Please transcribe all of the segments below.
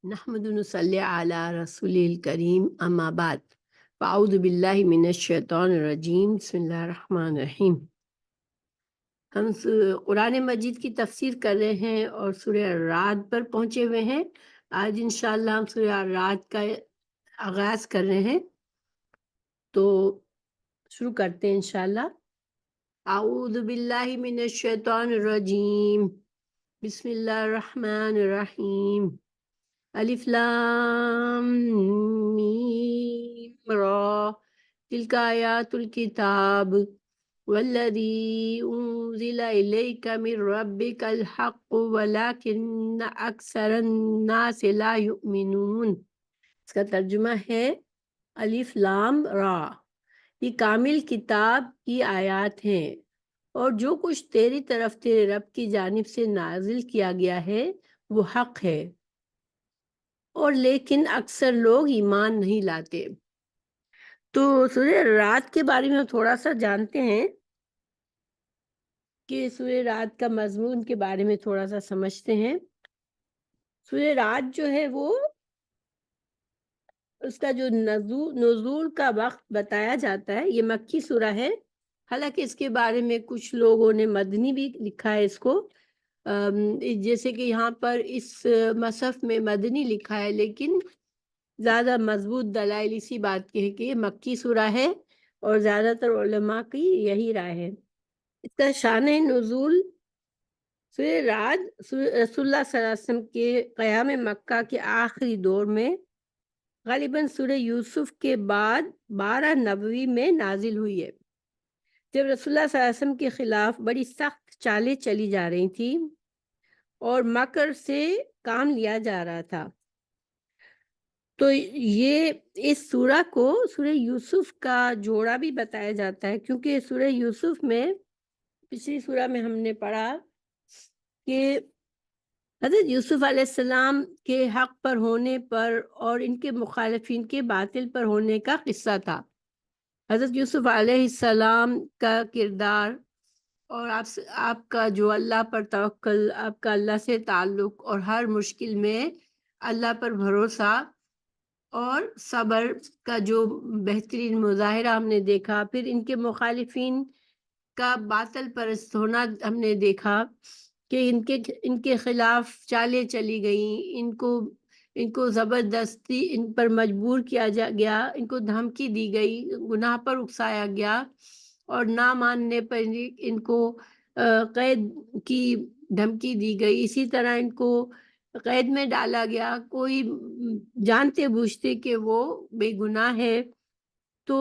نحمد نصلی علی رسول الکریم اما بعد فاعوذ باللہ من الشیطان الرجیم بسم اللہ الرحمن الرحیم۔ ہم قرآن مجید کی تفسیر کر رہے ہیں اور سورہ الرعد پر پہنچے ہوئے ہیں۔ آج انشاءاللہ ہم سورہ الرعد کا آغاز کر رہے ہیں، تو شروع کرتے ہیں انشاءاللہ۔ اعوذ باللہ من الشیطان الرجیم بسم اللہ الرحمن الرحیم۔ الف لام میم را تلک آیات الکتاب والذی انزل الیک من ربک الحق ولکن اکثر الناس لا یؤمنون۔ اس کا ترجمہ ہے الف لام را، یہ کامل کتاب کی آیات ہیں، اور جو کچھ تیری طرف تیرے رب کی جانب سے نازل کیا گیا ہے وہ حق ہے، اور لیکن اکثر لوگ ایمان نہیں لاتے۔ تو سورہ رات کے بارے میں ہم تھوڑا سا جانتے ہیں کہ سورہ رات کا مضمون کے بارے میں تھوڑا سا سمجھتے ہیں۔ سورہ رات جو ہے وہ اس کا جو نزول کا وقت بتایا جاتا ہے، یہ مکی سورہ ہے، حالانکہ اس کے بارے میں کچھ لوگوں نے مدنی بھی لکھا ہے اس کو، جیسے کہ یہاں پر اس مصحف میں مدنی لکھا ہے، لیکن زیادہ مضبوط دلائل اسی بات کے ہے کہ یہ مکی سورہ ہے، اور زیادہ تر علماء کی یہی رائے ہے۔ اس کا شان نزول سورہ رعد رسول اللہ صلی اللہ علیہ وسلم کے قیام مکہ کے آخری دور میں غالباً سورہ یوسف کے بعد 12 نبوی میں نازل ہوئی ہے، جب رسول اللہ صلی اللہ علیہ وسلم کے خلاف بڑی سخت چالیں چلی جا رہی تھی اور مکر سے کام لیا جا رہا تھا۔ تو یہ اس سورہ کو سورہ یوسف کا جوڑا بھی بتایا جاتا ہے، کیونکہ سورہ یوسف میں پچھلی سورہ میں ہم نے پڑھا کہ حضرت یوسف علیہ السلام کے حق پر ہونے پر اور ان کے مخالفین کے باطل پر ہونے کا قصہ تھا۔ حضرت یوسف علیہ السلام کا کردار اور آپ کا جو اللہ پر توکل، آپ کا اللہ سے تعلق اور ہر مشکل میں اللہ پر بھروسہ اور صبر کا جو بہترین مظاہرہ ہم نے دیکھا، پھر ان کے مخالفین کا باطل پرست ہونا ہم نے دیکھا کہ ان کے خلاف چالیں چلی گئیں، ان کو زبردستی ان پر مجبور کیا گیا، ان کو دھمکی دی گئی، گناہ پر اکسایا گیا، اور نہ ماننے پر ان کو قید کی دھمکی دی گئی۔ اسی طرح ان کو قید میں ڈالا گیا، کوئی جانتے بوجھتے کہ وہ بے گناہ ہے۔ تو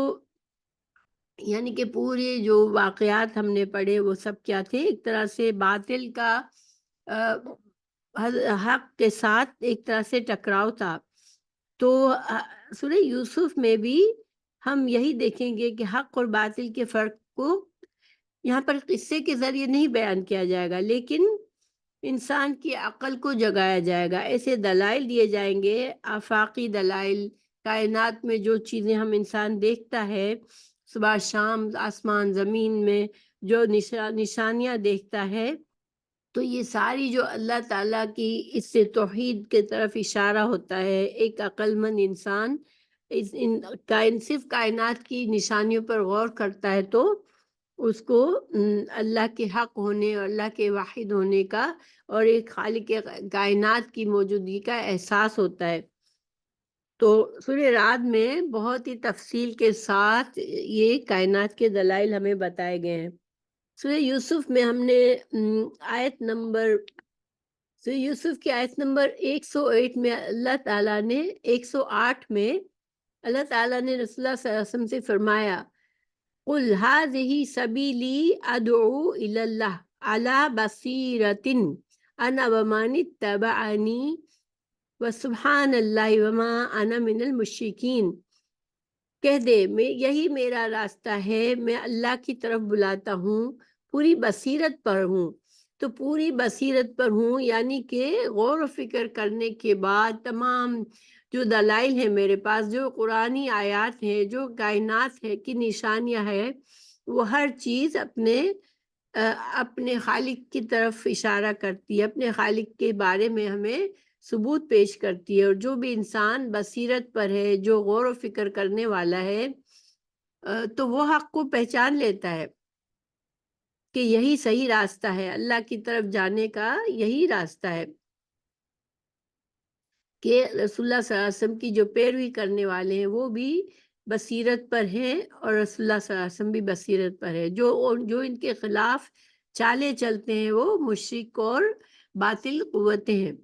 یعنی کہ پورے جو واقعات ہم نے پڑھے وہ سب کیا تھے؟ ایک طرح سے باطل کا حق کے ساتھ ایک طرح سے ٹکراؤ تھا۔ تو سورہ یوسف میں بھی ہم یہی دیکھیں گے کہ حق اور باطل کے فرق کو یہاں پر قصے کے ذریعے نہیں بیان کیا جائے گا، لیکن انسان کی عقل کو جگایا جائے گا، ایسے دلائل دیے جائیں گے، آفاقی دلائل، کائنات میں جو چیزیں ہم انسان دیکھتا ہے، صبح شام آسمان زمین میں جو نشانیاں دیکھتا ہے، تو یہ ساری جو اللہ تعالیٰ کی اس سے توحید کے طرف اشارہ ہوتا ہے۔ ایک عقل مند انسان صرف کائنات کی نشانیوں پر غور کرتا ہے تو اس کو اللہ کے حق ہونے اور اللہ کے واحد ہونے کا اور ایک خالق کائنات کی موجودگی کا احساس ہوتا ہے۔ تو سورہ رعد میں بہت ہی تفصیل کے ساتھ یہ کائنات کے دلائل ہمیں بتائے گئے ہیں۔ سورہ یوسف میں ہم نے سورہ یوسف کی آیت نمبر 108 میں اللہ تعالیٰ نے 108 میں اللہ تعالیٰ نے رسول اللہ صلی اللہ علیہ وسلم سے فرمایا، قُلْ هَذِهِ سَبِيلِي أَدْعُو إِلَى اللَّهِ عَلَى بَصِيرَةٍ أَنَا وَمَنِ اتَّبَعَنِي وَسُبْحَانَ اللَّهِ وَمَا أَنَا مِنَ الْمُشْرِكِينَ۔ کہہ دے یہی میرا راستہ ہے، میں اللہ کی طرف بلاتا ہوں، پوری بصیرت پر ہوں۔ تو پوری بصیرت پر ہوں یعنی کہ غور و فکر کرنے کے بعد تمام جو دلائل ہیں میرے پاس، جو قرآنی آیات ہیں، جو کائنات ہے کی نشانیاں ہیں، وہ ہر چیز اپنے خالق کی طرف اشارہ کرتی ہے، اپنے خالق کے بارے میں ہمیں ثبوت پیش کرتی ہے، اور جو بھی انسان بصیرت پر ہے، جو غور و فکر کرنے والا ہے، تو وہ حق کو پہچان لیتا ہے کہ یہی صحیح راستہ ہے، اللہ کی طرف جانے کا یہی راستہ ہے، کہ رسول اللہ صلی اللہ علیہ وسلم کی جو پیروی کرنے والے ہیں وہ بھی بصیرت پر ہیں، اور رسول اللہ صلی اللہ علیہ وسلم بھی بصیرت پر ہے۔ جو ان کے خلاف چالے چلتے ہیں وہ مشرک اور باطل قوتیں ہیں۔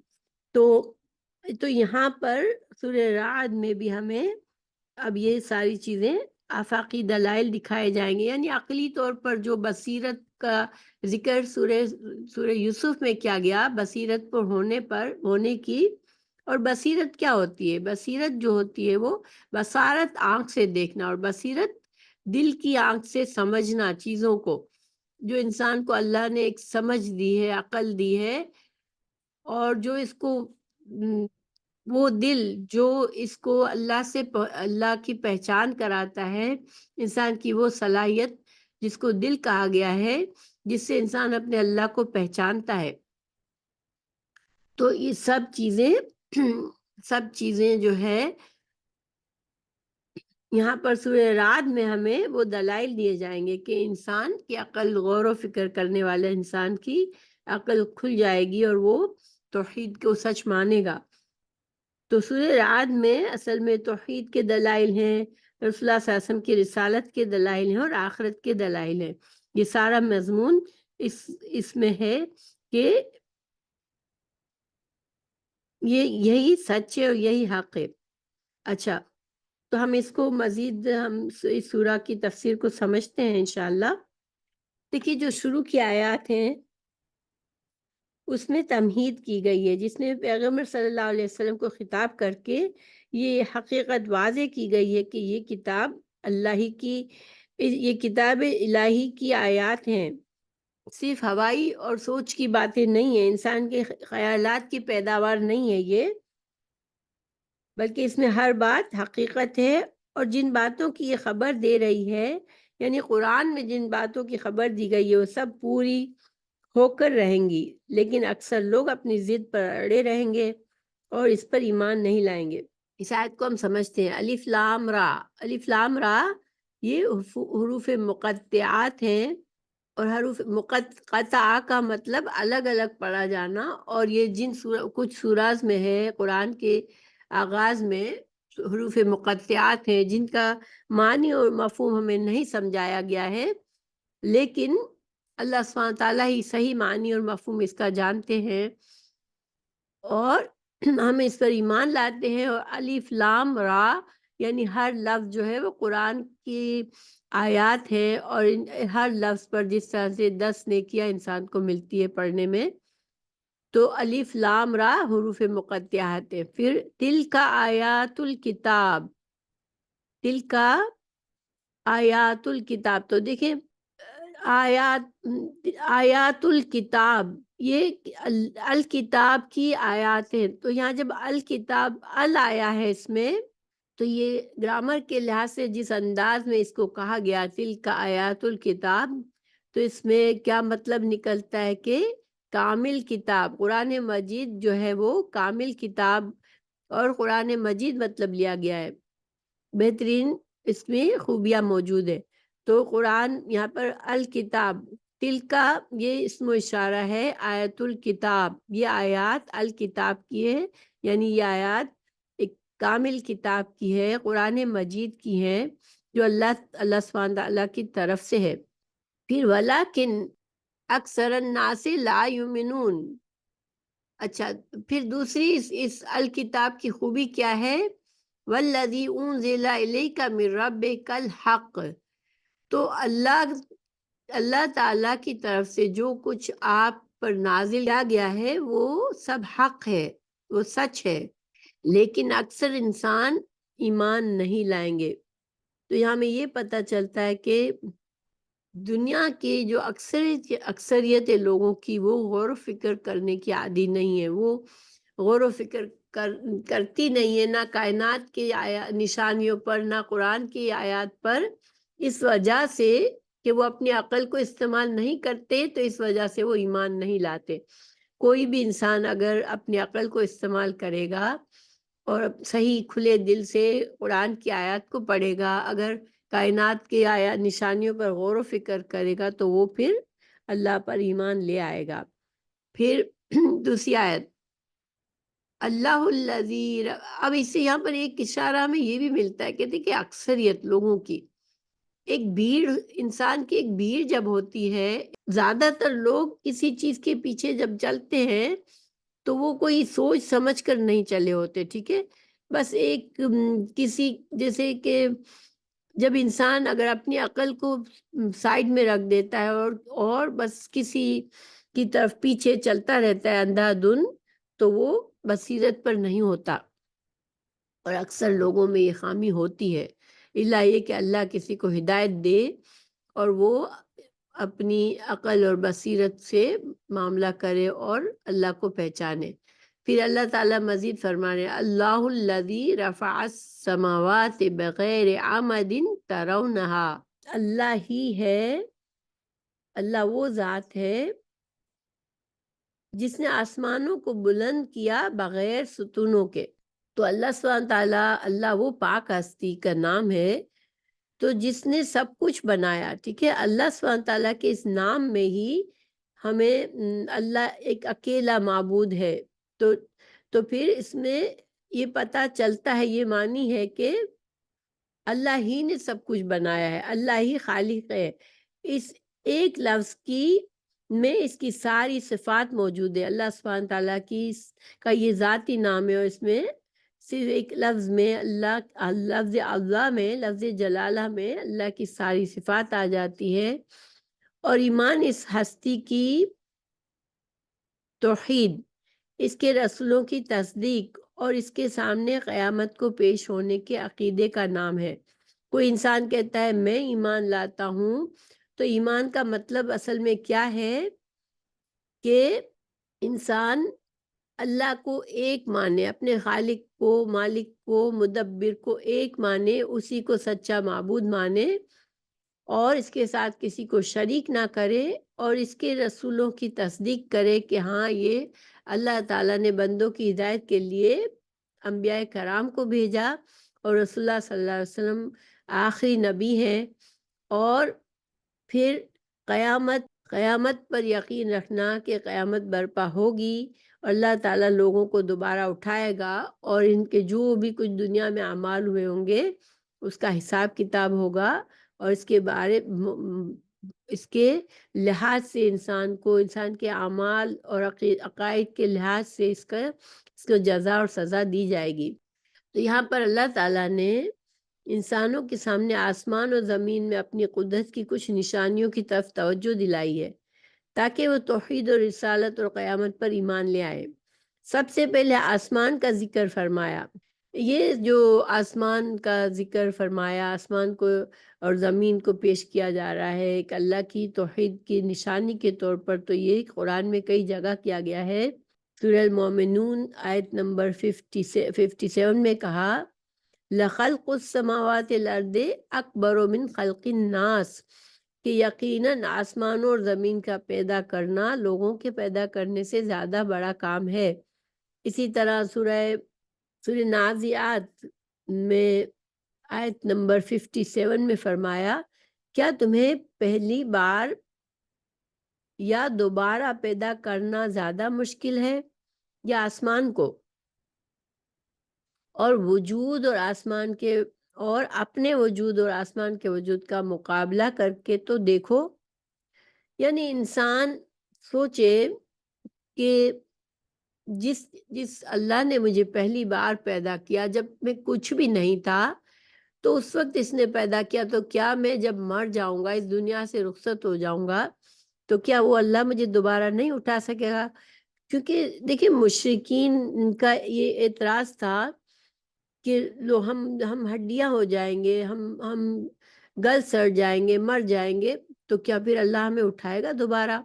تو یہاں پر سورہ رعد میں بھی ہمیں اب یہ ساری چیزیں آفاقی دلائل دکھائے جائیں گے، یعنی عقلی طور پر جو بصیرت کا ذکر سورہ یوسف میں کیا گیا، بصیرت پر ہونے کی۔ اور بصیرت کیا ہوتی ہے؟ بصیرت جو ہوتی ہے وہ بصارت آنکھ سے دیکھنا، اور بصیرت دل کی آنکھ سے سمجھنا چیزوں کو، جو انسان کو اللہ نے ایک سمجھ دی ہے، عقل دی ہے، اور جو اس کو وہ دل جو اس کو اللہ کی پہچان کراتا ہے، انسان کی وہ صلاحیت جس کو دل کہا گیا ہے، جس سے انسان اپنے اللہ کو پہچانتا ہے۔ تو یہ سب چیزیں جو ہے یہاں پر سورہ رعد میں ہمیں وہ دلائل دیے جائیں گے کہ انسان کی عقل، غور و فکر کرنے والے انسان کی عقل کھل جائے گی اور وہ توحید کو سچ مانے گا۔ تو سورہ رعد میں اصل میں توحید کے دلائل ہیں، رسول اللہ صلی اللہ علیہ وسلم کی رسالت کے دلائل ہیں، اور آخرت کے دلائل ہیں۔ یہ سارا مضمون اس میں ہے کہ یہی سچ ہے اور یہی حق ہے۔ اچھا، تو ہم اس کو مزید اس سورہ کی تفسیر کو سمجھتے ہیں انشاءاللہ۔ دیکھیے، جو شروع کی آیات ہیں اس میں تمہید کی گئی ہے، جس میں پیغمبر صلی اللہ علیہ وسلم کو خطاب کر کے یہ حقیقت واضح کی گئی ہے کہ یہ کتاب الہی کی آیات ہیں، صرف ہوائی اور سوچ کی باتیں نہیں ہیں، انسان کے خیالات کی پیداوار نہیں ہے یہ، بلکہ اس میں ہر بات حقیقت ہے، اور جن باتوں کی یہ خبر دے رہی ہے، یعنی قرآن میں جن باتوں کی خبر دی گئی ہے وہ سب پوری ہو کر رہیں گی، لیکن اکثر لوگ اپنی ضد پر اڑے رہیں گے اور اس پر ایمان نہیں لائیں گے۔ اس آیت کو ہم سمجھتے ہیں، الف لام را۔ الف لام را یہ حروف مقطعات ہیں، اور حروف مقطعہ کا مطلب الگ الگ پڑھا جانا، اور یہ کچھ سوراز میں ہے، قرآن کے آغاز میں حروف مقطعات ہیں جن کا معنی اور مفہوم ہمیں نہیں سمجھایا گیا ہے، لیکن اللہ سبحانہ تعالیٰ ہی صحیح معنی اور مفہوم اس کا جانتے ہیں، اور ہم اس پر ایمان لاتے ہیں۔ اور الف لام را یعنی ہر لفظ جو ہے وہ قرآن کی آیات ہے، اور ہر لفظ پر جس طرح سے 10 نیکیاں انسان کو ملتی ہے پڑھنے میں، تو الف لام را حروف مقطعات ہے۔ پھر تل کا آیات الکتاب، تل کا آیات الکتاب، تو دیکھیں آیات الکتاب یہ الکتاب کی آیات ہیں، تو یہاں جب الکتاب آیا ہے اس میں، تو یہ گرامر کے لحاظ سے جس انداز میں اس کو کہا گیا تل کا آیات الکتاب، تو اس میں کیا مطلب نکلتا ہے کہ کامل کتاب، قرآن مجید جو ہے وہ کامل کتاب، اور قرآن مجید مطلب لیا گیا ہے، بہترین اس میں خوبیاں موجود ہے۔ تو قرآن یہاں پر الکتاب، تل کا یہ اسم و اشارہ ہے، آیت الکتاب یہ آیات الکتاب کی ہے، یعنی یہ آیات ایک کامل کتاب کی ہے، قرآن مجید کی ہے، جو اللہ سبحانہ تعالیٰ کی طرف سے ہے۔ پھر ولیکن اکثر الناس لا یؤمنون۔ اچھا، پھر دوسری اس الکتاب کی خوبی کیا ہے؟ والذی انزل الیک من ربک الحق، تو اللہ تعالیٰ کی طرف سے جو کچھ آپ پر نازل کیا گیا ہے وہ سب حق ہے، وہ سچ ہے، لیکن اکثر انسان ایمان نہیں لائیں گے۔ تو یہاں میں یہ پتہ چلتا ہے کہ دنیا کی جو اکثریت لوگوں کی وہ غور و فکر کرنے کی عادی نہیں ہے، وہ غور و فکر کرتی نہیں ہے، نہ کائنات کی نشانیوں پر، نہ قرآن کی آیات پر، اس وجہ سے کہ وہ اپنی عقل کو استعمال نہیں کرتے، تو اس وجہ سے وہ ایمان نہیں لاتے۔ کوئی بھی انسان اگر اپنی عقل کو استعمال کرے گا اور صحیح کھلے دل سے قرآن کی آیات کو پڑھے گا، اگر کائنات کی آیات نشانیوں پر غور و فکر کرے گا تو وہ پھر اللہ پر ایمان لے آئے گا۔ پھر دوسری آیت، اللہ الذی، اب اس سے یہاں پر ایک اشارہ ہمیں یہ بھی ملتا ہے، کہتے کہ اکثریت لوگوں کی ایک بھیڑ، انسان کی ایک بھیڑ جب ہوتی ہے، زیادہ تر لوگ کسی چیز کے پیچھے جب چلتے ہیں تو وہ کوئی سوچ سمجھ کر نہیں چلے ہوتے، ٹھیک ہے، بس ایک کسی، جیسے کہ جب انسان اگر اپنی عقل کو سائڈ میں رکھ دیتا ہے اور بس کسی کی طرف پیچھے چلتا رہتا ہے اندھا دھند، تو وہ بصیرت پر نہیں ہوتا، اور اکثر لوگوں میں یہ خامی ہوتی ہے، الا یہ کہ اللہ کسی کو ہدایت دے اور وہ اپنی عقل اور بصیرت سے معاملہ کرے اور اللہ کو پہچانے۔ پھر اللہ تعالیٰ مزید فرما رہے ہیں، اللہ الذی رفع السماوات بغیر عمد ترونہا، اللہ ہی ہے، اللہ وہ ذات ہے جس نے آسمانوں کو بلند کیا بغیر ستونوں کے۔ تو اللہ سبحانہ تعالیٰ، اللہ وہ پاک ہستی کا نام ہے تو جس نے سب کچھ بنایا، ٹھیک ہے، اللہ سبحانہ تعالیٰ کے اس نام میں ہی ہمیں اللہ ایک اکیلا معبود ہے، تو پھر اس میں یہ پتہ چلتا ہے، یہ معنی ہے کہ اللہ ہی نے سب کچھ بنایا ہے، اللہ ہی خالق ہے، اس ایک لفظ میں اس کی ساری صفات موجود ہے، اللہ سبحانہ تعالیٰ کا یہ ذاتی نام ہے، اور اس میں صرف ایک لفظ میں لفظ اللہ میں، لفظ جلالہ میں اللہ کی ساری صفات آ جاتی ہے، اور ایمان اس ہستی کی توحید، اس کے رسولوں کی تصدیق اور اس کے سامنے قیامت کو پیش ہونے کے عقیدے کا نام ہے۔ کوئی انسان کہتا ہے میں ایمان لاتا ہوں، تو ایمان کا مطلب اصل میں کیا ہے کہ انسان اللہ کو ایک مانے، اپنے خالق کو، مالک کو، مدبر کو ایک مانے، اسی کو سچا معبود مانے اور اس کے ساتھ کسی کو شریک نہ کرے، اور اس کے رسولوں کی تصدیق کرے کہ ہاں یہ اللہ تعالیٰ نے بندوں کی ہدایت کے لیے انبیاء کرام کو بھیجا، اور رسول اللہ صلی اللہ علیہ وسلم آخری نبی ہیں، اور پھر قیامت پر یقین رکھنا کہ قیامت برپا ہوگی اور اللہ تعالیٰ لوگوں کو دوبارہ اٹھائے گا، اور ان کے جو بھی کچھ دنیا میں اعمال ہوئے ہوں گے اس کا حساب کتاب ہوگا، اور اس کے لحاظ سے انسان کے اعمال اور عقائد کے لحاظ سے اس کو جزا اور سزا دی جائے گی۔ تو یہاں پر اللہ تعالیٰ نے انسانوں کے سامنے آسمان اور زمین میں اپنی قدرت کی کچھ نشانیوں کی طرف توجہ دلائی ہے تاکہ وہ توحید اور رسالت اور قیامت پر ایمان لے آئے۔ سب سے پہلے آسمان کا ذکر فرمایا، یہ جو آسمان کا ذکر فرمایا، آسمان کو اور زمین کو پیش کیا جا رہا ہے ایک اللہ کی توحید کی نشانی کے طور پر، تو یہ قرآن میں کئی جگہ کیا گیا ہے۔ سورہ المومنون آیت نمبر 57 میں کہا، لَخَلْقُ السَّمَاوَاتِ الْأَرْضِ أَكْبَرُ مِنْ خَلْقِ النَّاسِ، کہ یقیناً آسمانوں اور زمین کا پیدا کرنا لوگوں کے پیدا کرنے سے زیادہ بڑا کام ہے۔ اسی طرح سورہ نازعات میں آیت نمبر 57 میں فرمایا، کیا تمہیں پہلی بار یا دوبارہ پیدا کرنا زیادہ مشکل ہے یا آسمان کو؟ اور وجود اور آسمان کے اور اپنے وجود اور آسمان کے وجود کا مقابلہ کر کے تو دیکھو، یعنی انسان سوچے کہ جس اللہ نے مجھے پہلی بار پیدا کیا جب میں کچھ بھی نہیں تھا، تو اس وقت اس نے پیدا کیا، تو کیا میں جب مر جاؤں گا، اس دنیا سے رخصت ہو جاؤں گا، تو کیا وہ اللہ مجھے دوبارہ نہیں اٹھا سکے گا؟ کیونکہ دیکھیں مشرکین کا یہ اعتراض تھا کہ ہم ہڈیاں ہو جائیں گے، ہم گل سڑ جائیں گے، مر جائیں گے، تو کیا پھر اللہ ہمیں اٹھائے گا دوبارہ؟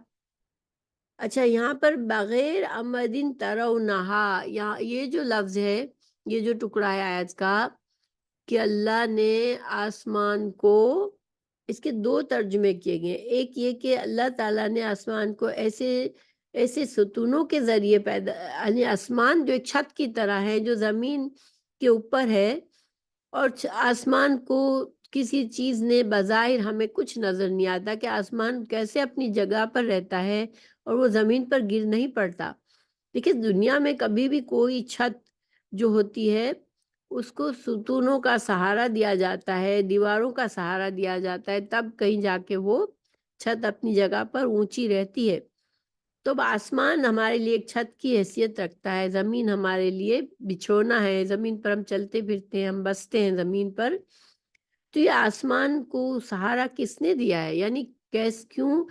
اچھا، یہاں پر بغیر عمدن ترونہا، یہاں یہ جو لفظ ہے، یہ جو ٹکڑا ہے آیت کا، کہ اللہ نے آسمان کو، اس کے دو ترجمے کیے گئے، ایک یہ کہ اللہ تعالیٰ نے آسمان کو ایسے ایسے ستونوں کے ذریعے پیدا، یعنی آسمان جو ایک چھت کی طرح ہے جو زمین کے اوپر ہے، اور آسمان کو کسی چیز نے بظاہر ہمیں کچھ نظر نہیں آتا کہ آسمان کیسے اپنی جگہ پر رہتا ہے اور وہ زمین پر گر نہیں پڑتا۔ دیکھیں دنیا میں کبھی بھی کوئی چھت جو ہوتی ہے اس کو ستونوں کا سہارا دیا جاتا ہے، دیواروں کا سہارا دیا جاتا ہے، تب کہیں جا کے وہ چھت اپنی جگہ پر اونچی رہتی ہے۔ تو اب آسمان ہمارے لیے ایک چھت کی حیثیت رکھتا ہے، زمین ہمارے لیے بچھونا ہے، زمین پر ہم چلتے پھرتے ہیں، ہم بستے ہیں زمین پر۔ تو یہ آسمان کو سہارا کس نے دیا ہے؟ یعنی کیوں،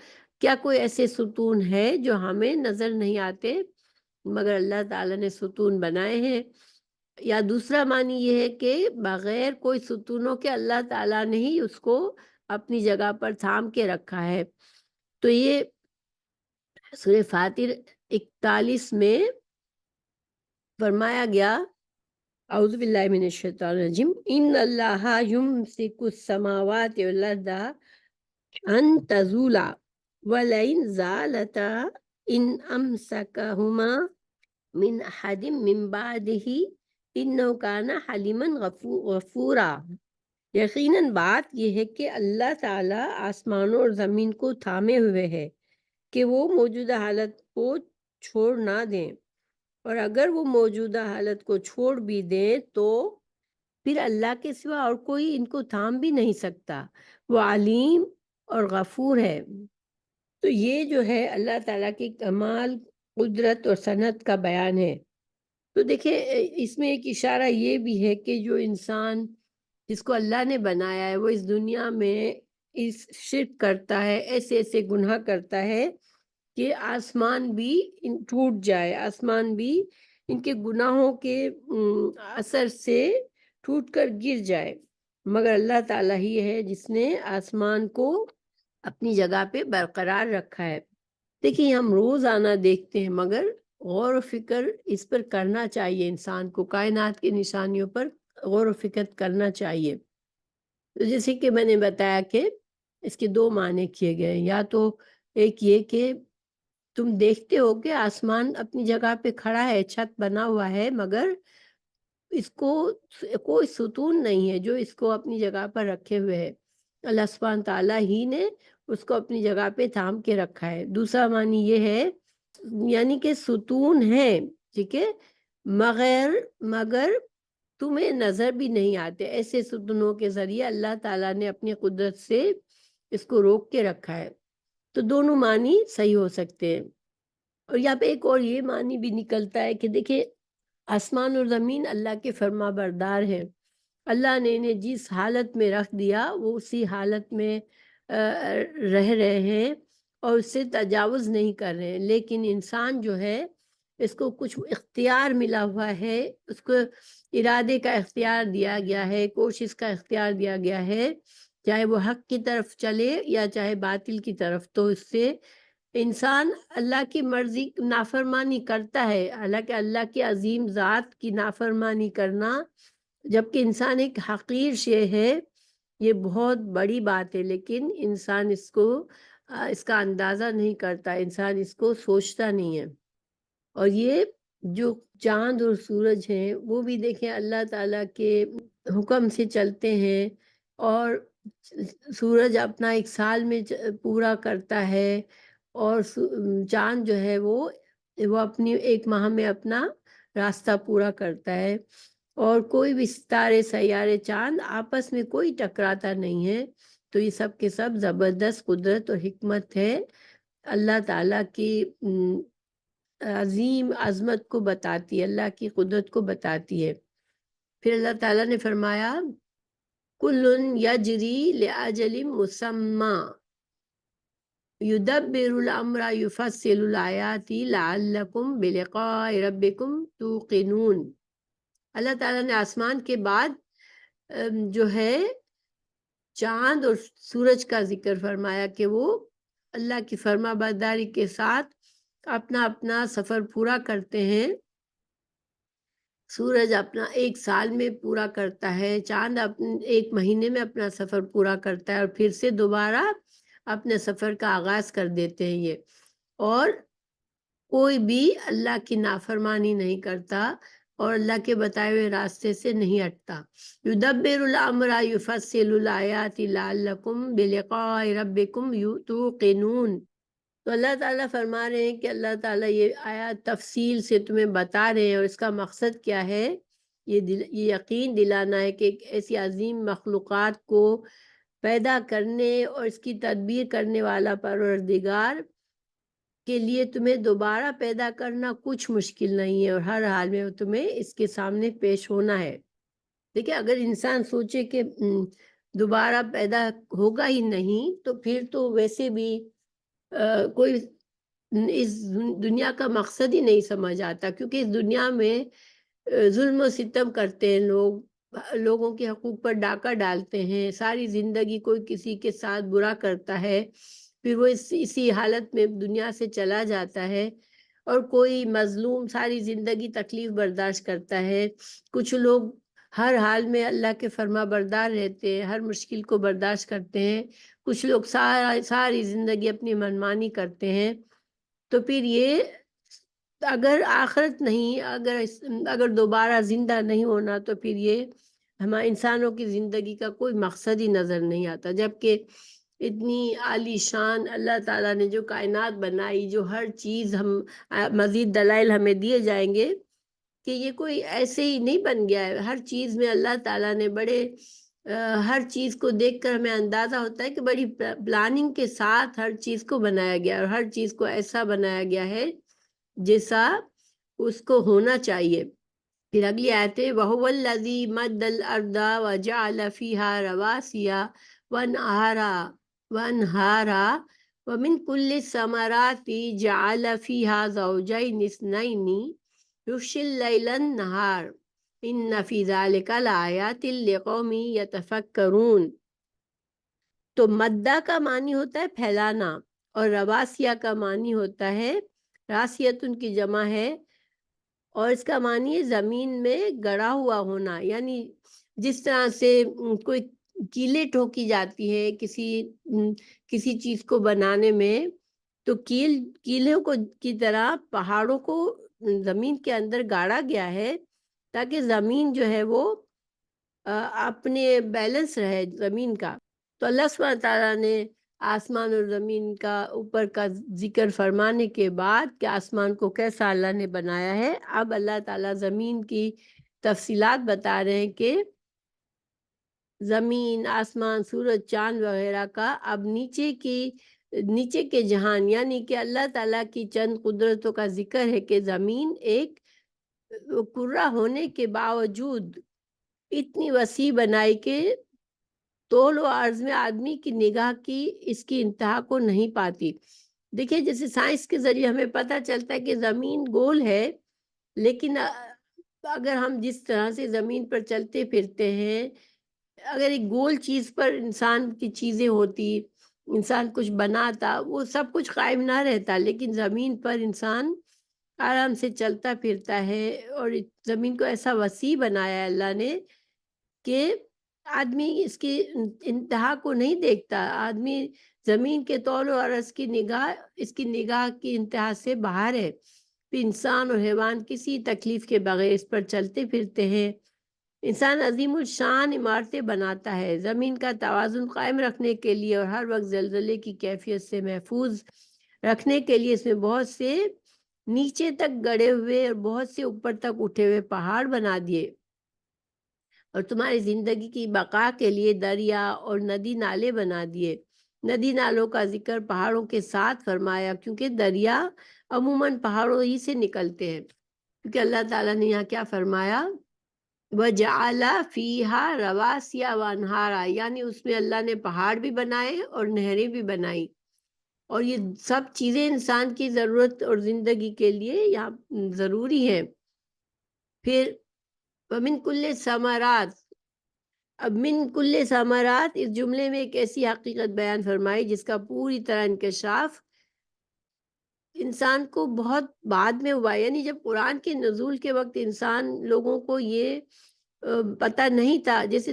کیا کوئی ایسے ستون ہے جو ہمیں نظر نہیں آتے مگر اللہ تعالیٰ نے ستون بنائے ہیں؟ یا دوسرا معنی یہ ہے کہ بغیر کوئی ستونوں کے اللہ تعالیٰ نے ہی اس کو اپنی جگہ پر تھام کے رکھا ہے۔ تو یہ سورہ فاطر 41 میں فرمایا گیا، اعوذ باللہ من الشیطان الرجیم، ان اللہ یمسک السماوات والارض ان تزولا ولئن زالتا ان امسکہما من احد من بعدہ انہ کان حلیما غفورا۔ یقیناً بات یہ ہے کہ اللہ تعالیٰ آسمانوں اور زمین کو تھامے ہوئے ہے کہ وہ موجودہ حالت کو چھوڑ نہ دیں، اور اگر وہ موجودہ حالت کو چھوڑ بھی دیں تو پھر اللہ کے سوا اور کوئی ان کو تھام بھی نہیں سکتا، وہ علیم اور غفور ہے۔ تو یہ جو ہے اللہ تعالیٰ کی کمال قدرت اور صنعت کا بیان ہے۔ تو دیکھیں اس میں ایک اشارہ یہ بھی ہے کہ جو انسان جس کو اللہ نے بنایا ہے وہ اس دنیا میں اس شرک کرتا ہے، ایسے ایسے گناہ کرتا ہے کہ آسمان بھی ٹوٹ جائے، آسمان بھی ان کے گناہوں کے اثر سے ٹوٹ کر گر جائے، مگر اللہ تعالیٰ ہی ہے جس نے آسمان کو اپنی جگہ پہ برقرار رکھا ہے۔ دیکھیں ہم روزانہ دیکھتے ہیں مگر غور و فکر اس پر کرنا چاہیے، انسان کو کائنات کی نشانیوں پر غور و فکر کرنا چاہیے۔ تو جیسے کہ میں نے بتایا کہ اس کے دو معنی کیے گئے، یا تو ایک یہ کہ تم دیکھتے ہو کہ آسمان اپنی جگہ پہ کھڑا ہے، چھت بنا ہوا ہے، مگر اس کو کوئی ستون نہیں ہے جو اس کو اپنی جگہ پر رکھے ہوئے ہے، اللہ سبحانہ تعالیٰ ہی نے اس کو اپنی جگہ پہ تھام کے رکھا ہے۔ دوسرا معنی یہ ہے یعنی کہ ستون ہے، ٹھیک ہے، مگر تمہیں نظر بھی نہیں آتے، ایسے ستونوں کے ذریعے اللہ تعالیٰ نے اپنی قدرت سے اس کو روک کے رکھا ہے۔ تو دونوں معنی صحیح ہو سکتے ہیں۔ اور یہاں پہ ایک اور یہ معنی بھی نکلتا ہے کہ دیکھیں آسمان اور زمین اللہ کے فرما بردار ہیں، اللہ نے انہیں جس حالت میں رکھ دیا وہ اسی حالت میں رہ رہے ہیں اور اس سے تجاوز نہیں کر رہے ہیں، لیکن انسان جو ہے اس کو کچھ اختیار ملا ہوا ہے، اس کو ارادے کا اختیار دیا گیا ہے، کوشش کا اختیار دیا گیا ہے، چاہے وہ حق کی طرف چلے یا چاہے باطل کی طرف۔ تو اس سے انسان اللہ کی مرضی نافرمانی کرتا ہے، حالانکہ اللہ کی عظیم ذات کی نافرمانی کرنا جبکہ انسان ایک حقیر شے ہے، یہ بہت بڑی بات ہے، لیکن انسان اس کا اندازہ نہیں کرتا، انسان اس کو سوچتا نہیں ہے۔ اور یہ جو چاند اور سورج ہیں وہ بھی دیکھیں اللہ تعالیٰ کے حکم سے چلتے ہیں، اور سورج اپنا ایک سال میں پورا کرتا ہے، اور چاند جو ہے وہ اپنی ایک ماہ میں اپنا راستہ پورا کرتا ہے، اور کوئی بھی ستارے سیارے چاند آپس میں کوئی ٹکراتا نہیں ہے۔ تو یہ سب کے سب زبردست قدرت اور حکمت ہے، اللہ تعالیٰ کی عظیم عظمت کو بتاتی ہے، اللہ کی قدرت کو بتاتی ہے۔ پھر اللہ تعالیٰ نے فرمایا کُلٌ یجری لأجل مسمى یدبر الامر یفصل الآیات لعلکم بلقاء ربکم توقنون۔ اللہ تعالیٰ نے آسمان کے بعد جو ہے چاند اور سورج کا ذکر فرمایا کہ وہ اللہ کی فرما برداری کے ساتھ اپنا اپنا سفر پورا کرتے ہیں۔ سورج اپنا ایک سال میں پورا کرتا ہے، چاند ایک مہینے میں اپنا سفر پورا کرتا ہے، اور پھر سے دوبارہ اپنے سفر کا آغاز کر دیتے ہیں یہ۔ اور کوئی بھی اللہ کی نافرمانی نہیں کرتا اور اللہ کے بتائے ہوئے راستے سے نہیں ہٹتا۔ یدبر الامر یفصل الآیات لعلکم بلقاء ربکم توقنون۔ تو اللہ تعالیٰ فرما رہے ہیں کہ اللہ تعالیٰ یہ آیات تفصیل سے تمہیں بتا رہے ہیں، اور اس کا مقصد کیا ہے؟ یہ یقین دلانا ہے کہ ایک ایسی عظیم مخلوقات کو پیدا کرنے اور اس کی تدبیر کرنے والا پروردگار کے لیے تمہیں دوبارہ پیدا کرنا کچھ مشکل نہیں ہے، اور ہر حال میں تمہیں اس کے سامنے پیش ہونا ہے۔ دیکھیں، اگر انسان سوچے کہ دوبارہ پیدا ہوگا ہی نہیں، تو پھر تو ویسے بھی کوئی اس دنیا کا مقصد ہی نہیں سمجھ آتا، کیونکہ اس دنیا میں ظلم و ستم کرتے ہیں لوگوں کے حقوق پر ڈاکہ ڈالتے ہیں، ساری زندگی کوئی کسی کے ساتھ برا کرتا ہے، پھر وہ اسی حالت میں دنیا سے چلا جاتا ہے، اور کوئی مظلوم ساری زندگی تکلیف برداشت کرتا ہے۔ کچھ لوگ ہر حال میں اللہ کے فرما بردار رہتے ہیں، ہر مشکل کو برداشت کرتے ہیں، کچھ لوگ ساری زندگی اپنی منمانی کرتے ہیں۔ تو پھر یہ اگر آخرت نہیں، اگر دوبارہ زندہ نہیں ہونا، تو پھر یہ ہمارے انسانوں کی زندگی کا کوئی مقصد ہی نظر نہیں آتا۔ جبکہ اتنی عالی شان اللہ تعالیٰ نے جو کائنات بنائی، جو ہر چیز، ہم مزید دلائل ہمیں دیے جائیں گے کہ یہ کوئی ایسے ہی نہیں بن گیا ہے۔ ہر چیز میں اللہ تعالیٰ نے ہر چیز کو دیکھ کر ہمیں اندازہ ہوتا ہے کہ بڑی پلاننگ کے ساتھ ہر چیز کو بنایا گیا، اور ہر چیز کو ایسا بنایا گیا ہے جیسا اس کو ہونا چاہیے۔ پھر اگلی آیت ہے وَهُوَ الَّذِي مَدَّ الْأَرْضَ وَجَعَلَ فِيهَا رَوَاسِيَ وَأَنْهَارًا وَمِنْ كُلِّ الثَّمَرَاتِ جَعَلَ فِيهَا زَوْجَيْنِ اثْنَيْنِ يُغْشِي اللَّيْلَ النَّهَارَ إِنَّ فِي ذَلِكَ لَآيَاتٍ لِقَوْمٍ يَتَفَكَّرُونَ۔ تو مدہ کا معنی ہوتا ہے پھیلانا، اور رواسیہ کا معنی ہوتا ہے، راسیتن کی جمع ہے، اور اس کا معنی ہے زمین میں گڑا ہوا ہونا۔ یعنی جس طرح سے کوئی کیلیں ٹھوکی جاتی ہے کسی چیز کو بنانے میں، تو کیلوں کی طرح پہاڑوں کو زمین کے اندر گاڑا گیا ہے تاکہ زمین جو ہے وہ اپنے بیلنس رہے زمین کا۔ تو اللہ سبحانہ تعالیٰ نے آسمان اور زمین کا اوپر کا ذکر فرمانے کے بعد کہ آسمان کو کیسا اللہ نے بنایا ہے، اب اللہ تعالیٰ زمین کی تفصیلات بتا رہے ہیں کہ زمین، آسمان، سورج، چاند وغیرہ کا اب نیچے کے جہان، یعنی کہ اللہ تعالیٰ کی چند قدرتوں کا ذکر ہے کہ زمین ایک کرہ ہونے کے باوجود اتنی وسیع بنائی کہ طول و عرض میں آدمی کی نگاہ کی اس کی انتہا کو نہیں پاتی۔ دیکھیں، جیسے سائنس کے ذریعے ہمیں پتہ چلتا ہے کہ زمین گول ہے، لیکن اگر ہم جس طرح سے زمین پر چلتے پھرتے ہیں، اگر ایک گول چیز پر انسان کی چیزیں ہوتی، انسان کچھ بناتا، وہ سب کچھ قائم نہ رہتا، لیکن زمین پر انسان آرام سے چلتا پھرتا ہے، اور زمین کو ایسا وسیع بنایا ہے اللہ نے کہ آدمی اس کی انتہا کو نہیں دیکھتا۔ آدمی زمین کے طول و عرض کی نگاہ، اس کی نگاہ کی انتہا سے باہر ہے۔ پھر انسان اور حیوان کسی تکلیف کے بغیر اس پر چلتے پھرتے ہیں۔ انسان عظیم الشان عمارتیں بناتا ہے زمین کا توازن قائم رکھنے کے لیے، اور ہر وقت زلزلے کی کیفیت سے محفوظ رکھنے کے لیے اس میں بہت سے نیچے تک گڑے ہوئے اور بہت سے اوپر تک اٹھے ہوئے پہاڑ بنا دیے، اور تمہاری زندگی کی بقا کے لیے دریا اور ندی نالے بنا دیے۔ ندی نالوں کا ذکر پہاڑوں کے ساتھ فرمایا، کیونکہ دریا عموماً پہاڑوں ہی سے نکلتے ہیں، کیونکہ اللہ تعالیٰ نے یہاں کیا فرمایا، وَجَعَلَ فِيهَا رَوَاسِيَ وَأَنْهَارًا، یعنی اس میں اللہ نے پہاڑ بھی بنائے اور نہریں بھی بنائی، اور یہ سب چیزیں انسان کی ضرورت اور زندگی کے لیے یہاں ضروری ہیں۔ پھر وَمِن كُلِّ الثَّمَرَاتِ، اب من کل ثمرات اس جملے میں ایک ایسی حقیقت بیان فرمائی جس کا پوری طرح انکشاف انسان کو بہت بعد میں ہوا، یعنی جب قرآن کے نزول کے وقت لوگوں کو یہ پتہ نہیں تھا۔ جیسے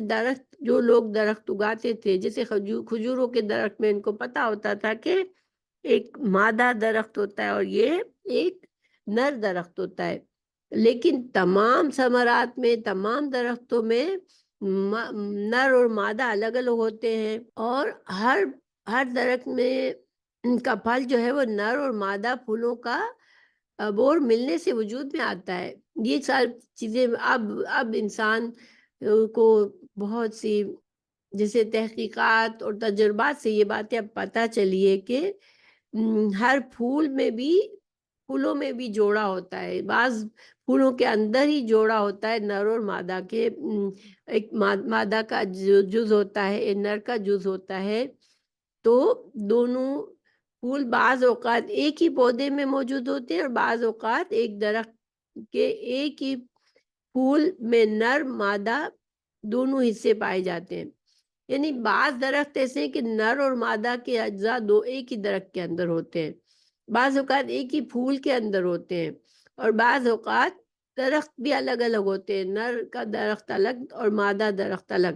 جو لوگ درخت اگاتے تھے، جیسے کھجوروں کے درخت میں ان کو پتہ ہوتا تھا کہ ایک مادہ درخت ہوتا ہے اور یہ ایک نر درخت ہوتا ہے، لیکن تمام ثمرات میں، تمام درختوں میں نر اور مادہ الگ الگ ہوتے ہیں، اور ہر درخت میں ان کا پھل جو ہے وہ نر اور مادہ پھولوں کا بور ملنے سے وجود میں آتا ہے۔ یہ ساری چیزیں اب انسان کو بہت سی جیسے تحقیقات اور تجربات سے یہ باتیں اب پتہ چلی ہے کہ ہر پھولوں میں بھی جوڑا ہوتا ہے، بعض پھولوں کے اندر ہی جوڑا ہوتا ہے نر اور مادہ کے، ایک مادہ کا جز ہوتا ہے، ایک نر کا جز ہوتا ہے، تو دونوں پھول بعض اوقات ایک ہی پودے میں موجود ہوتے ہیں، اور بعض اوقات ایک درخت کے ایک ہی پھول میں نر مادہ دونوں حصے پائے جاتے ہیں۔ یعنی بعض درخت ایسے ہیں کہ نر اور مادہ کے اجزاء ایک ہی درخت کے اندر ہوتے ہیں، بعض اوقات ایک ہی پھول کے اندر ہوتے ہیں، اور بعض اوقات درخت بھی الگ الگ ہوتے ہیں، نر کا درخت الگ اور مادہ درخت الگ۔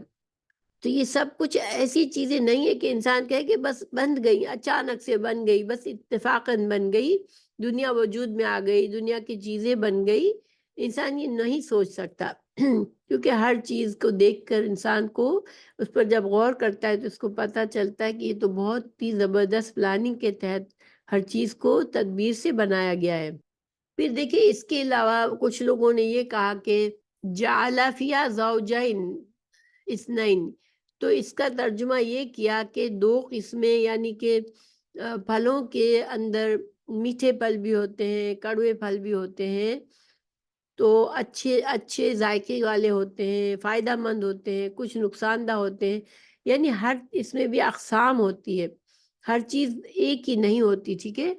تو یہ سب کچھ ایسی چیزیں نہیں ہے کہ انسان کہے کہ بس بن گئی، اچانک سے بن گئی، بس اتفاقاً بن گئی، دنیا وجود میں آ گئی، دنیا کی چیزیں بن گئی۔ انسان یہ نہیں سوچ سکتا کیونکہ ہر چیز کو دیکھ کر انسان کو اس پر جب غور کرتا ہے تو اس کو پتہ چلتا ہے کہ یہ تو بہت ہی زبردست پلاننگ کے تحت ہر چیز کو تدبیر سے بنایا گیا ہے۔ پھر دیکھیں اس کے علاوہ کچھ لوگوں نے یہ کہا کہ جعل فیہا زوجین اثنین، تو اس کا ترجمہ یہ کیا کہ دو قسمیں، یعنی کہ پھلوں کے اندر میٹھے پھل بھی ہوتے ہیں، کڑوے پھل بھی ہوتے ہیں، تو اچھے ذائقے والے ہوتے ہیں، فائدہ مند ہوتے ہیں، کچھ نقصان دہ ہوتے ہیں، یعنی ہر اس میں بھی اقسام ہوتی ہے، ہر چیز ایک ہی نہیں ہوتی، ٹھیک ہے۔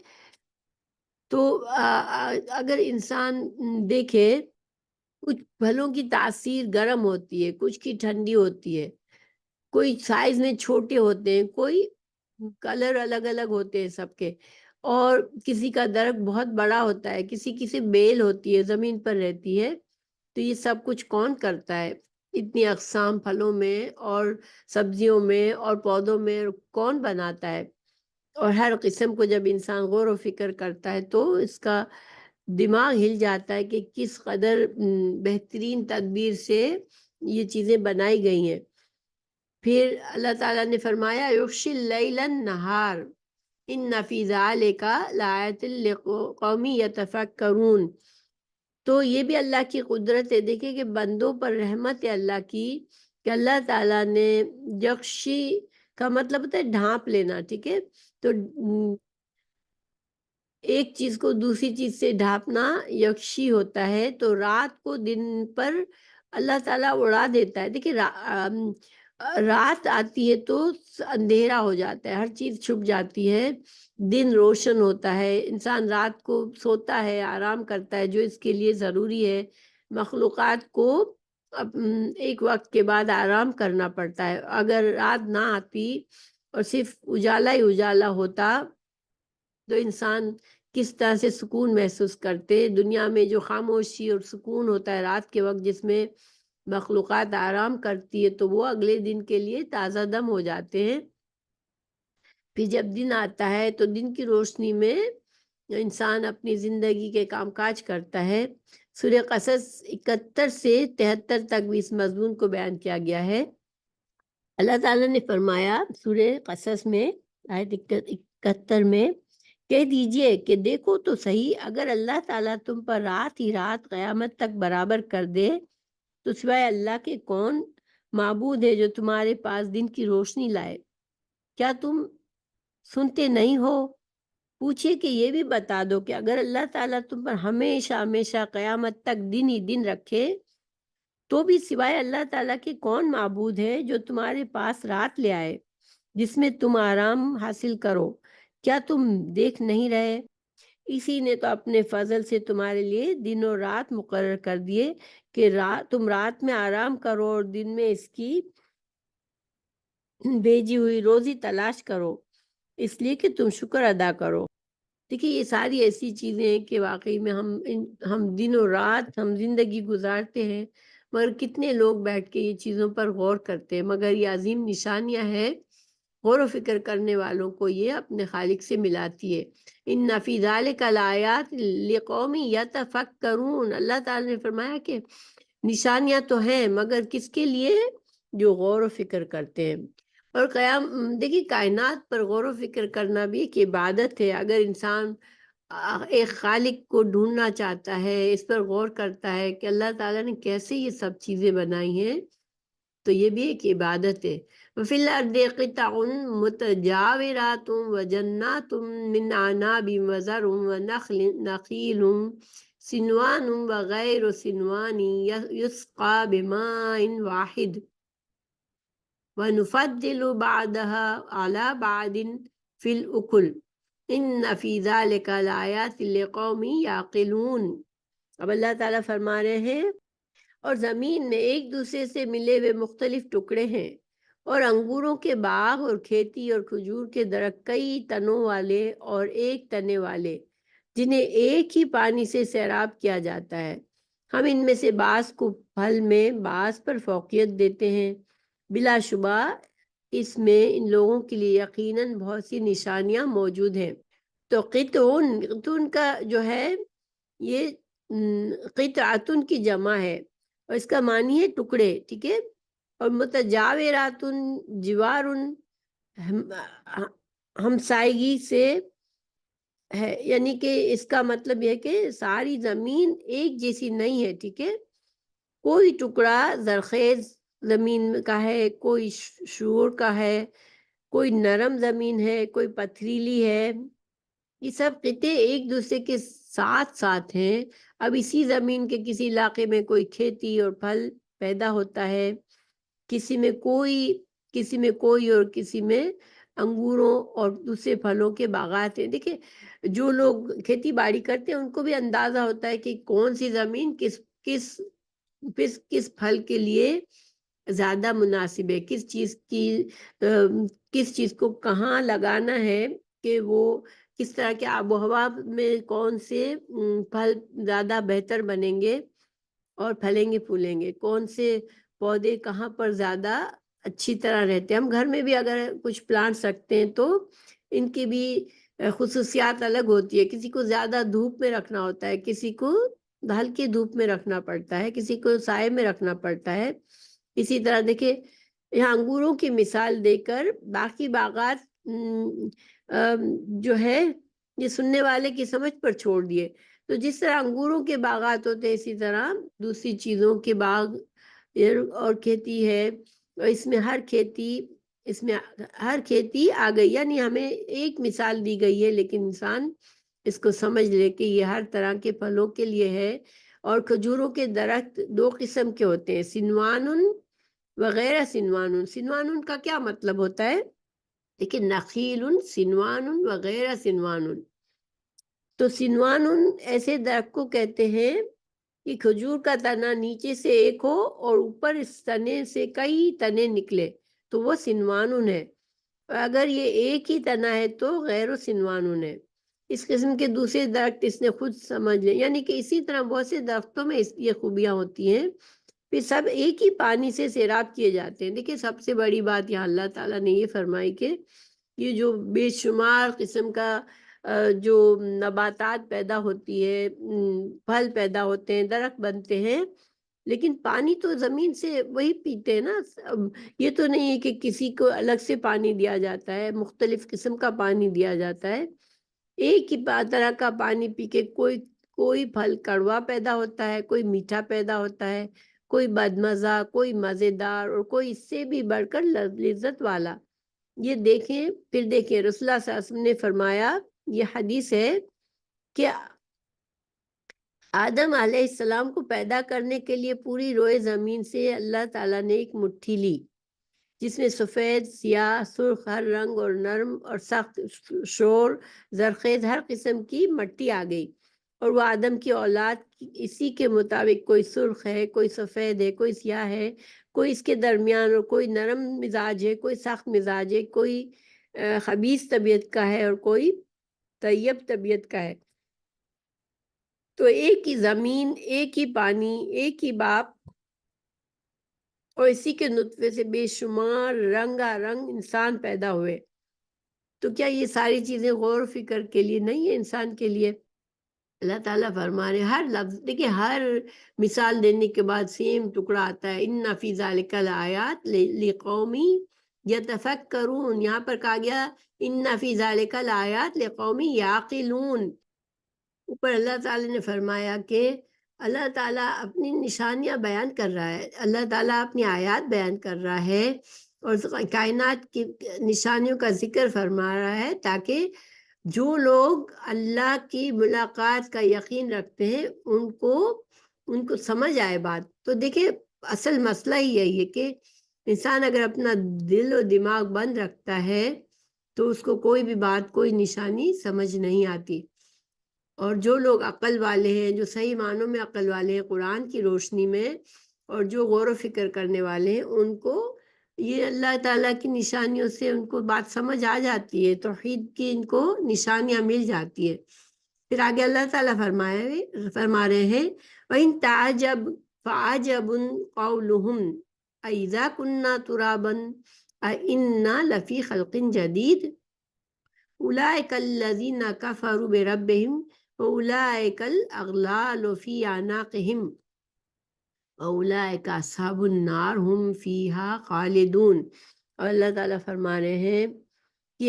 تو اگر انسان دیکھے کچھ پھلوں کی تاثیر گرم ہوتی ہے، کچھ کی ٹھنڈی ہوتی ہے، کوئی سائز میں چھوٹے ہوتے ہیں، کوئی کلر الگ الگ ہوتے ہیں سب کے، اور کسی کا درخت بہت بڑا ہوتا ہے، کسی بیل ہوتی ہے، زمین پر رہتی ہے۔ تو یہ سب کچھ کون کرتا ہے؟ اتنی اقسام پھلوں میں اور سبزیوں میں اور پودوں میں کون بناتا ہے؟ اور ہر قسم کو جب انسان غور و فکر کرتا ہے تو اس کا دماغ ہل جاتا ہے کہ کس قدر بہترین تدبیر سے یہ چیزیں بنائی گئی ہیں۔ پھر اللہ تعالیٰ نے فرمایا یغشی اللیل النہار ان فی ذالک لآیۃ لقوم یتفکرون، تو یہ بھی اللہ کی قدرت ہے۔ دیکھیں کہ بندوں پر رحمت ہے اللہ کی کہ اللہ تعالیٰ نے یغشی کا مطلب ہوتا ہے ڈھانپ لینا، ٹھیک ہے، تو ایک چیز کو دوسری چیز سے ڈھانپنا یکشی ہوتا ہے، تو رات کو دن پر اللہ تعالیٰ اڑا دیتا ہے۔ دیکھیں رات آتی ہے تو اندھیرا ہو جاتا ہے، ہر چیز چھپ جاتی ہے، دن روشن ہوتا ہے، انسان رات کو سوتا ہے، آرام کرتا ہے جو اس کے لیے ضروری ہے۔ مخلوقات کو ایک وقت کے بعد آرام کرنا پڑتا ہے۔ اگر رات نہ آتی اور صرف اجالا ہی اجالا ہوتا تو انسان کس طرح سے سکون محسوس کرتے۔ دنیا میں جو خاموشی اور سکون ہوتا ہے رات کے وقت جس میں مخلوقات آرام کرتی ہے، تو وہ اگلے دن کے لیے تازہ دم ہو جاتے ہیں۔ پھر جب دن آتا ہے تو دن کی روشنی میں انسان اپنی زندگی کے کام کاج کرتا ہے۔ سورہ قصص 71 سے 73 تک بھی اس مضمون کو بیان کیا گیا ہے۔ اللہ تعالیٰ نے فرمایا سورہ قصص میں آیت 71 میں، کہہ دیجئے کہ دیکھو تو صحیح، اگر اللہ تعالیٰ تم پر رات ہی رات قیامت تک برابر کر دے تو سوائے اللہ کے کون معبود ہے جو تمہارے پاس دن کی روشنی لائے؟ کیا تم سنتے نہیں ہو؟ پوچھے کہ یہ بھی بتا دو کہ اگر اللہ تعالیٰ تم پر ہمیشہ ہمیشہ قیامت تک دن ہی دن رکھے تو بھی سوائے اللہ تعالیٰ کے کون معبود ہے جو تمہارے پاس رات لے آئے جس میں تم آرام حاصل کرو؟ کیا تم دیکھ نہیں رہے؟ اسی نے تو اپنے فضل سے تمہارے لیے دن اور رات مقرر کر دیے کہ تم رات میں آرام کرو اور دن میں اس کی بھیجی ہوئی روزی تلاش کرو، اس لیے کہ تم شکر ادا کرو۔ دیکھیے یہ ساری ایسی چیزیں ہیں کہ واقعی میں ہم دن اور رات ہم زندگی گزارتے ہیں، مگر کتنے لوگ بیٹھ کے یہ چیزوں پر غور کرتے ہیں؟ مگر یہ عظیم نشانیاں ہیں غور و فکر کرنے والوں کو یہ اپنے خالق سے ملاتی ہے۔ ان فی ذالک لآیات لقوم یتفکرون، اللہ تعالیٰ نے فرمایا کہ نشانیاں تو ہیں مگر کس کے لیے؟ جو غور و فکر کرتے ہیں۔ اور دیکھیے کائنات پر غور و فکر کرنا بھی ایک عبادت ہے۔ اگر انسان ایک خالق کو ڈھونڈنا چاہتا ہے، اس پر غور کرتا ہے کہ اللہ تعالیٰ نے کیسے یہ سب چیزیں بنائی ہیں، تو یہ بھی ایک عبادت ہے۔ وَفِي الْأَرْضِ قِطَعٌ مُتَجَاوِرَاتٌ وَجَنَّاتٌ مِّنْ أَعْنَابٍ وَزَرْعٌ وَنَخِيلٌ صِنْوَانٌ وَغَيْرُ صِنْوَانٍ يُسْقَىٰ بِمَاءٍ وَاحِدٍ وَنُفَضِّلُ بَعْضَهَا عَلَىٰ بَعْضٍ فِي الْأُكُلِ إِنَّ فِي ذَلِكَ لَآيَاتٍ لِقَوْمٍ يَعْقِلُونَ۔ اب اللہ تعالیٰ فرما رہے ہیں اور زمین میں ایک دوسرے سے ملے ہوئے مختلف ٹکڑے ہیں، اور انگوروں کے باغ اور کھیتی اور کھجور کے درخت کئی تنوں والے اور ایک تنے والے، جنہیں ایک ہی پانی سے سیراب کیا جاتا ہے۔ ہم ان میں سے بعض کو پھل میں بعض پر فوقیت دیتے ہیں۔ بلا شبہ اس میں ان لوگوں کے لیے یقیناً بہت سی نشانیاں موجود ہیں۔ تو قطعن کا جو ہے یہ قطعتن کی جمع ہے اور اس کا معنی ہے ٹکڑے، ٹھیک ہے۔ اور متجاوراتن جوارن ہمسائیگی سے ہے، یعنی کہ اس کا مطلب یہ ہے کہ ساری زمین ایک جیسی نہیں ہے، ٹھیک ہے۔ کوئی ٹکڑا زرخیز زمین کا ہے، کوئی شور کا ہے، کوئی نرم زمین ہے، کوئی پتھریلی ہے۔ یہ سب خطے ایک دوسرے کے ساتھ ساتھ ہیں۔ اب اسی زمین کے کسی علاقے میں کوئی کھیتی اور پھل پیدا ہوتا ہے، کسی میں کوئی اور کسی میں انگوروں اور دوسرے پھلوں کے باغات ہیں۔ دیکھیں جو لوگ کھیتی باڑی کرتے ہیں ان کو بھی اندازہ ہوتا ہے کہ کون سی زمین کس پھل کے لیے زیادہ مناسب ہے، کس چیز کو کہاں لگانا ہے کہ وہ کس طرح کے آب و ہوا میں کون سے پھل زیادہ بہتر بنیں گے اور پھلیں گے پھولیں گے، کون سے پودے کہاں پر زیادہ اچھی طرح رہتے ہیں۔ ہم گھر میں بھی اگر کچھ پلانٹس رکھتے ہیں تو ان کی بھی خصوصیات الگ ہوتی ہے۔ کسی کو زیادہ دھوپ میں رکھنا ہوتا ہے، کسی کو ہلکی دھوپ میں رکھنا پڑتا ہے، کسی کو سائے میں رکھنا پڑتا ہے۔ اسی طرح دیکھیں یہاں انگوروں کی مثال دے کر باقی باغات جو ہے یہ سننے والے کی سمجھ پر چھوڑ دیے۔ تو جس طرح انگوروں کے باغات ہوتے ہیں اسی طرح دوسری چیزوں کے باغ اور کھیتی ہے، اور اس میں ہر کھیتی آ گئی، یعنی ہمیں ایک مثال دی گئی ہے لیکن انسان اس کو سمجھ لے کہ یہ ہر طرح کے پھلوں کے لیے ہے۔ اور کھجوروں کے درخت دو قسم کے ہوتے ہیں، سنوان وغیرہ سنوان۔ سنوان کا کیا مطلب ہوتا ہے؟ لیکن نخیل سنوان وغیرہ سنوان، تو سنوان ایسے درخت کو کہتے ہیں کہ کھجور کا تنا نیچے سے ایک ہو اور اوپر اس تنے سے کئی تنے نکلے تو وہ سنوان ہے۔ اگر یہ ایک ہی تنا ہے تو غیر سنوان ہے۔ اس قسم کے دوسرے درخت اس نے خود سمجھ لے، یعنی کہ اسی طرح بہت سے درختوں میں یہ خوبیاں ہوتی ہیں، پھر سب ایک ہی پانی سے سیراب کیے جاتے ہیں۔ دیکھیں سب سے بڑی بات یہاں اللہ تعالیٰ نے یہ فرمائی کہ یہ جو بے شمار قسم کا جو نباتات پیدا ہوتی ہے، پھل پیدا ہوتے ہیں، درخت بنتے ہیں، لیکن پانی تو زمین سے وہی پیتے ہیں نا۔ یہ تو نہیں ہے کہ کسی کو الگ سے پانی دیا جاتا ہے، مختلف قسم کا پانی دیا جاتا ہے۔ ایک ہی طرح کا پانی پی کے کوئی پھل کڑوا پیدا ہوتا ہے، کوئی میٹھا پیدا ہوتا ہے، کوئی بدمزہ، کوئی مزیدار، اور کوئی اس سے بھی بڑھ کر لذت والا۔ یہ دیکھیں پھر دیکھیں رسول اللہ صلی اللہ علیہ وسلم نے فرمایا، یہ حدیث ہے کہ آدم علیہ السلام کو پیدا کرنے کے لیے پوری روئے زمین سے اللہ تعالیٰ نے ایک مٹھی لی جس میں سفید، سیاہ، سرخ ہر رنگ اور نرم اور سخت شور زرخیز ہر قسم کی مٹی آ گئی، اور وہ آدم کی اولاد اسی کے مطابق کوئی سرخ ہے، کوئی سفید ہے، کوئی سیاہ ہے، کوئی اس کے درمیان، اور کوئی نرم مزاج ہے، کوئی سخت مزاج ہے، کوئی خبیث طبیعت کا ہے اور کوئی طیب طبیعت کا ہے۔ تو ایک ہی زمین، ایک ہی پانی، ایک ہی باپ اور اسی کے نطفے سے بے شمار رنگا رنگ انسان پیدا ہوئے۔ تو کیا یہ ساری چیزیں غور و فکر کے لیے نہیں ہے انسان کے لیے؟ اللہ تعالیٰ فرما رہے ہر لفظ دیکھیں، ہر مثال دینے کے بعد سیم ٹکڑا آتا ہے، ان فی ذالک الآیات لقوم یتفکرون، یہاں پر کہا گیا ان فی ذالک الآیات لقوم یعقلون۔ اوپر اللہ تعالیٰ نے فرمایا کہ اللہ تعالیٰ اپنی نشانیاں بیان کر رہا ہے، اللہ تعالیٰ اپنی آیات بیان کر رہا ہے اور کائنات کی نشانیوں کا ذکر فرما رہا ہے تاکہ جو لوگ اللہ کی ملاقات کا یقین رکھتے ہیں ان کو سمجھ آئے بات۔ تو دیکھیں اصل مسئلہ ہی یہی ہے کہ انسان اگر اپنا دل و دماغ بند رکھتا ہے تو اس کو کوئی بھی بات، کوئی نشانی سمجھ نہیں آتی۔ اور جو لوگ عقل والے ہیں، جو صحیح معنوں میں عقل والے ہیں قرآن کی روشنی میں، اور جو غور و فکر کرنے والے ہیں، ان کو یہ اللہ تعالیٰ کی نشانیوں سے ان کو بات سمجھ آ جاتی ہے، توحید کی ان کو نشانیاں مل جاتی ہے۔ پھر آگے اللہ تعالیٰ فرما رہے ہیں وَإِن تَعْجَبْ فَعَجَبٌ قَوْلُهُمْ أَإِذَا كُنَّا تُرَابًا أَإِنَّا لَفِي خَلْقٍ جَدِيدٍ أُولَئِكَ الَّذِينَ كَفَرُوا بِرَبِّهِمْ وَأُولَئِكَ الْأَغْلَالُ فِي أَعْنَاقِهِمْ وَأُولَئِكَ أَصْحَابُ النَّارِ هُمْ فِيهَا خَالِدُونَ۔ اور اللہ تعالیٰ فرما رہے ہیں کہ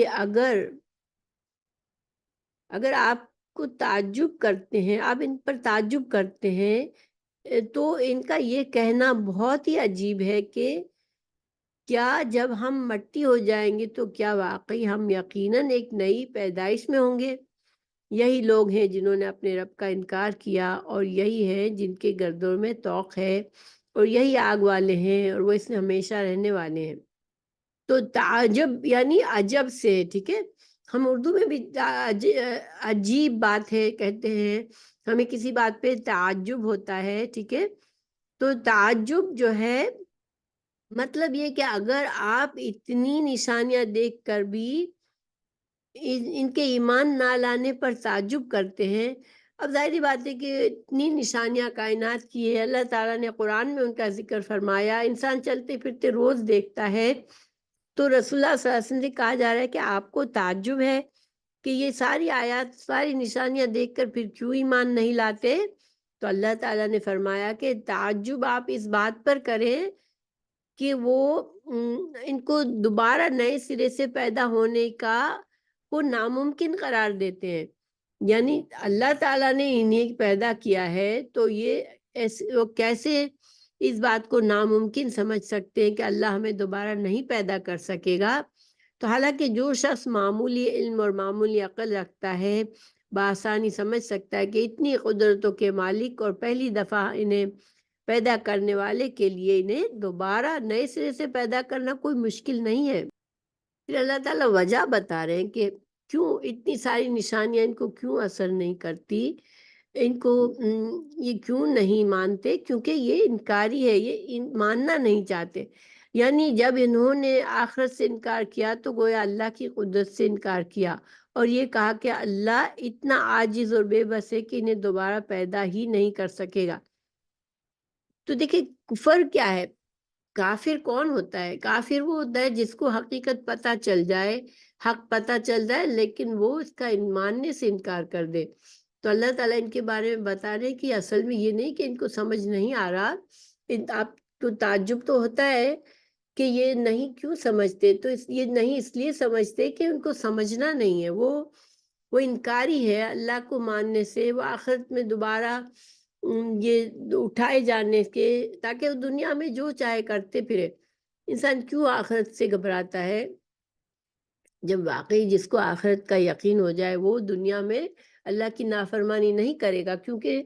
اگر آپ کو تعجب کرتے ہیں، آپ ان پر تعجب کرتے ہیں، تو ان کا یہ کہنا بہت ہی عجیب ہے کہ کیا جب ہم مٹی ہو جائیں گے تو کیا واقعی ہم یقیناً ایک نئی پیدائش میں ہوں گے؟ یہی لوگ ہیں جنہوں نے اپنے رب کا انکار کیا، اور یہی ہیں جن کے گردوں میں طوق ہے، اور یہی آگ والے ہیں، اور وہ اس میں ہمیشہ رہنے والے ہیں۔ تو تعجب یعنی عجب سے، ٹھیک ہے، ہم اردو میں بھی عجیب بات ہے کہتے ہیں، ہمیں کسی بات پہ تعجب ہوتا ہے، ٹھیک ہے۔ تو تعجب جو ہے مطلب یہ کہ اگر آپ اتنی نشانیاں دیکھ کر بھی ان کے ایمان نہ لانے پر تعجب کرتے ہیں، اب ظاہری بات ہے کہ اتنی نشانیاں کائنات کی ہے، اللہ تعالیٰ نے قرآن میں ان کا ذکر فرمایا، انسان چلتے پھرتے روز دیکھتا ہے، تو رسول اللہ صلی اللہ علیہ وسلم سے کہا جا رہا ہے کہ آپ کو تعجب ہے کہ یہ ساری آیات، ساری نشانیاں دیکھ کر پھر کیوں ایمان نہیں لاتے؟ تو اللہ تعالیٰ نے فرمایا کہ تعجب آپ اس بات پر کریں کہ وہ ان کو دوبارہ نئے سرے سے پیدا ہونے کا وہ ناممکن قرار دیتے ہیں۔ یعنی اللہ تعالیٰ نے انہیں پیدا کیا ہے تو یہ وہ کیسے اس بات کو ناممکن سمجھ سکتے ہیں کہ اللہ ہمیں دوبارہ نہیں پیدا کر سکے گا؟ تو حالانکہ جو شخص معمولی علم اور معمولی عقل رکھتا ہے بآسانی سمجھ سکتا ہے کہ اتنی قدرتوں کے مالک اور پہلی دفعہ انہیں پیدا کرنے والے کے لیے انہیں دوبارہ نئے سرے سے پیدا کرنا کوئی مشکل نہیں ہے۔ پھر اللہ تعالیٰ وجہ بتا رہے ہیں کہ کیوں اتنی ساری نشانیاں ان کو کیوں اثر نہیں کرتی، ان کو یہ کیوں نہیں مانتے، کیونکہ یہ انکاری ہے، یہ ماننا نہیں چاہتے۔ یعنی جب انہوں نے آخرت سے انکار کیا تو گویا اللہ کی قدرت سے انکار کیا، اور یہ کہا کہ اللہ اتنا عاجز اور بے بس ہے کہ انہیں دوبارہ پیدا ہی نہیں کر سکے گا۔ تو دیکھیں کفر کیا ہے، کافر کون ہوتا ہے؟ کافر وہ ہوتا ہے جس کو حقیقت پتہ چل جائے، حق پتہ چل جائے، لیکن وہ اس کا ماننے سے انکار کر دے۔ تو اللہ تعالیٰ ان کے بارے میں بتا رہے کہ اصل میں یہ نہیں کہ ان کو سمجھ نہیں آ رہا، آپ تو تعجب تو ہوتا ہے کہ یہ نہیں کیوں سمجھتے، تو یہ نہیں اس لیے سمجھتے کہ ان کو سمجھنا نہیں ہے، وہ انکاری ہے اللہ کو ماننے سے، وہ آخرت میں دوبارہ یہ اٹھائے جانے کے، تاکہ دنیا میں جو چاہے کرتے پھرے۔ انسان کیوں آخرت سے گھبراتا ہے؟ جب واقعی جس کو آخرت کا یقین ہو جائے وہ دنیا میں اللہ کی نافرمانی نہیں کرے گا، کیونکہ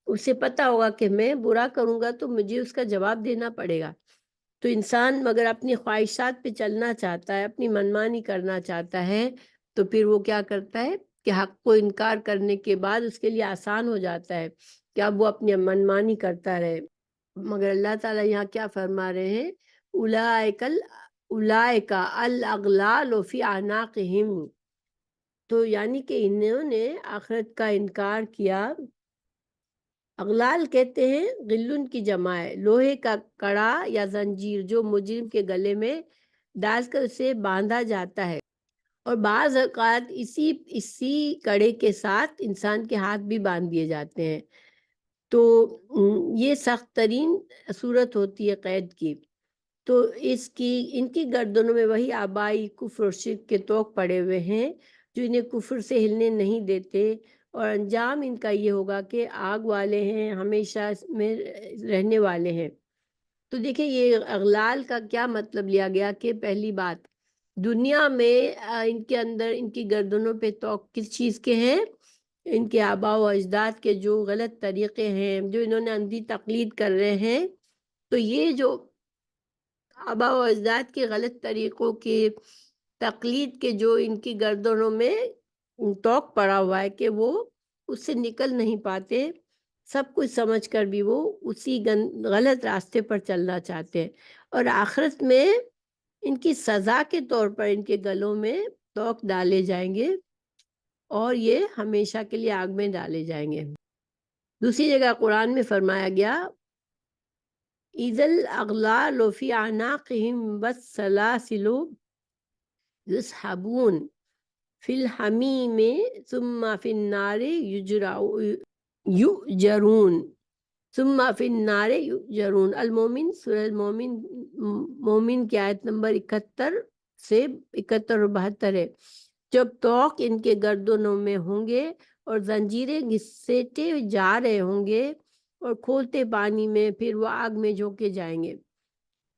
اسے پتہ ہوگا کہ میں برا کروں گا تو مجھے اس کا جواب دینا پڑے گا۔ تو انسان مگر اپنی خواہشات پہ چلنا چاہتا ہے، اپنی منمانی کرنا چاہتا ہے، تو پھر وہ کیا کرتا ہے کہ حق کو انکار کرنے کے بعد اس کے لیے آسان ہو جاتا ہے کہ اب وہ اپنی منمانی کرتا رہے۔ مگر اللہ تعالیٰ یہاں کیا فرما رہے ہیں؟ اولئک الاغلال فی اعناقہم، تو یعنی کہ انہوں نے آخرت کا انکار کیا اغلال کہتے ہیں غلن کی جمع ہے، لوہے کا کڑا یا زنجیر جو مجرم کے گلے میں ڈال کر اسے باندھا جاتا ہے، اور بعض اوقات اسی کڑے کے ساتھ انسان کے ہاتھ بھی باندھ دیے جاتے ہیں۔ تو یہ سخت ترین صورت ہوتی ہے قید کی۔ تو ان کی گردنوں میں وہی آبائی کفر اور شرک کے طوق پڑے ہوئے ہیں جو انہیں کفر سے ہلنے نہیں دیتے، اور انجام ان کا یہ ہوگا کہ آگ والے ہیں، ہمیشہ اس میں رہنے والے ہیں۔ تو دیکھیں یہ اغلال کا کیا مطلب لیا گیا کہ پہلی بات دنیا میں ان کے اندر ان کی گردنوں پہ طوق کس چیز کے ہیں؟ ان کے آباء و اجداد کے جو غلط طریقے ہیں، جو انہوں نے اندھی تقلید کر رہے ہیں، تو یہ جو آباء و اجداد کے غلط طریقوں کی تقلید کے جو ان کی گردنوں میں طوق پڑا ہوا ہے کہ وہ اس سے نکل نہیں پاتے، سب کچھ سمجھ کر بھی وہ اسی غلط راستے پر چلنا چاہتے ہیں، اور آخرت میں ان کی سزا کے طور پر ان کے گلوں میں طوق ڈالے جائیں گے اور یہ ہمیشہ کے لیے آگ میں ڈالے جائیں گے۔ دوسری جگہ قرآن میں فرمایا گیا اِذَا الْأَغْلَالُ فِي أَعْنَاقِهِمْ وَالسَّلَاسِلُ يُسْحَبُونَ فِي الْحَمِيمِ ثُمَّ فِي النَّارِ يُؤْجَرُونَ المومن سورہ مومن کی آیت نمبر 71 سے 71 اور 72 ہے۔ جب طوق ان کے گردنوں میں ہوں گے اور زنجیریں گھسیٹے جا رہے ہوں گے اور کھولتے پانی میں، پھر وہ آگ میں جھونکے جائیں گے۔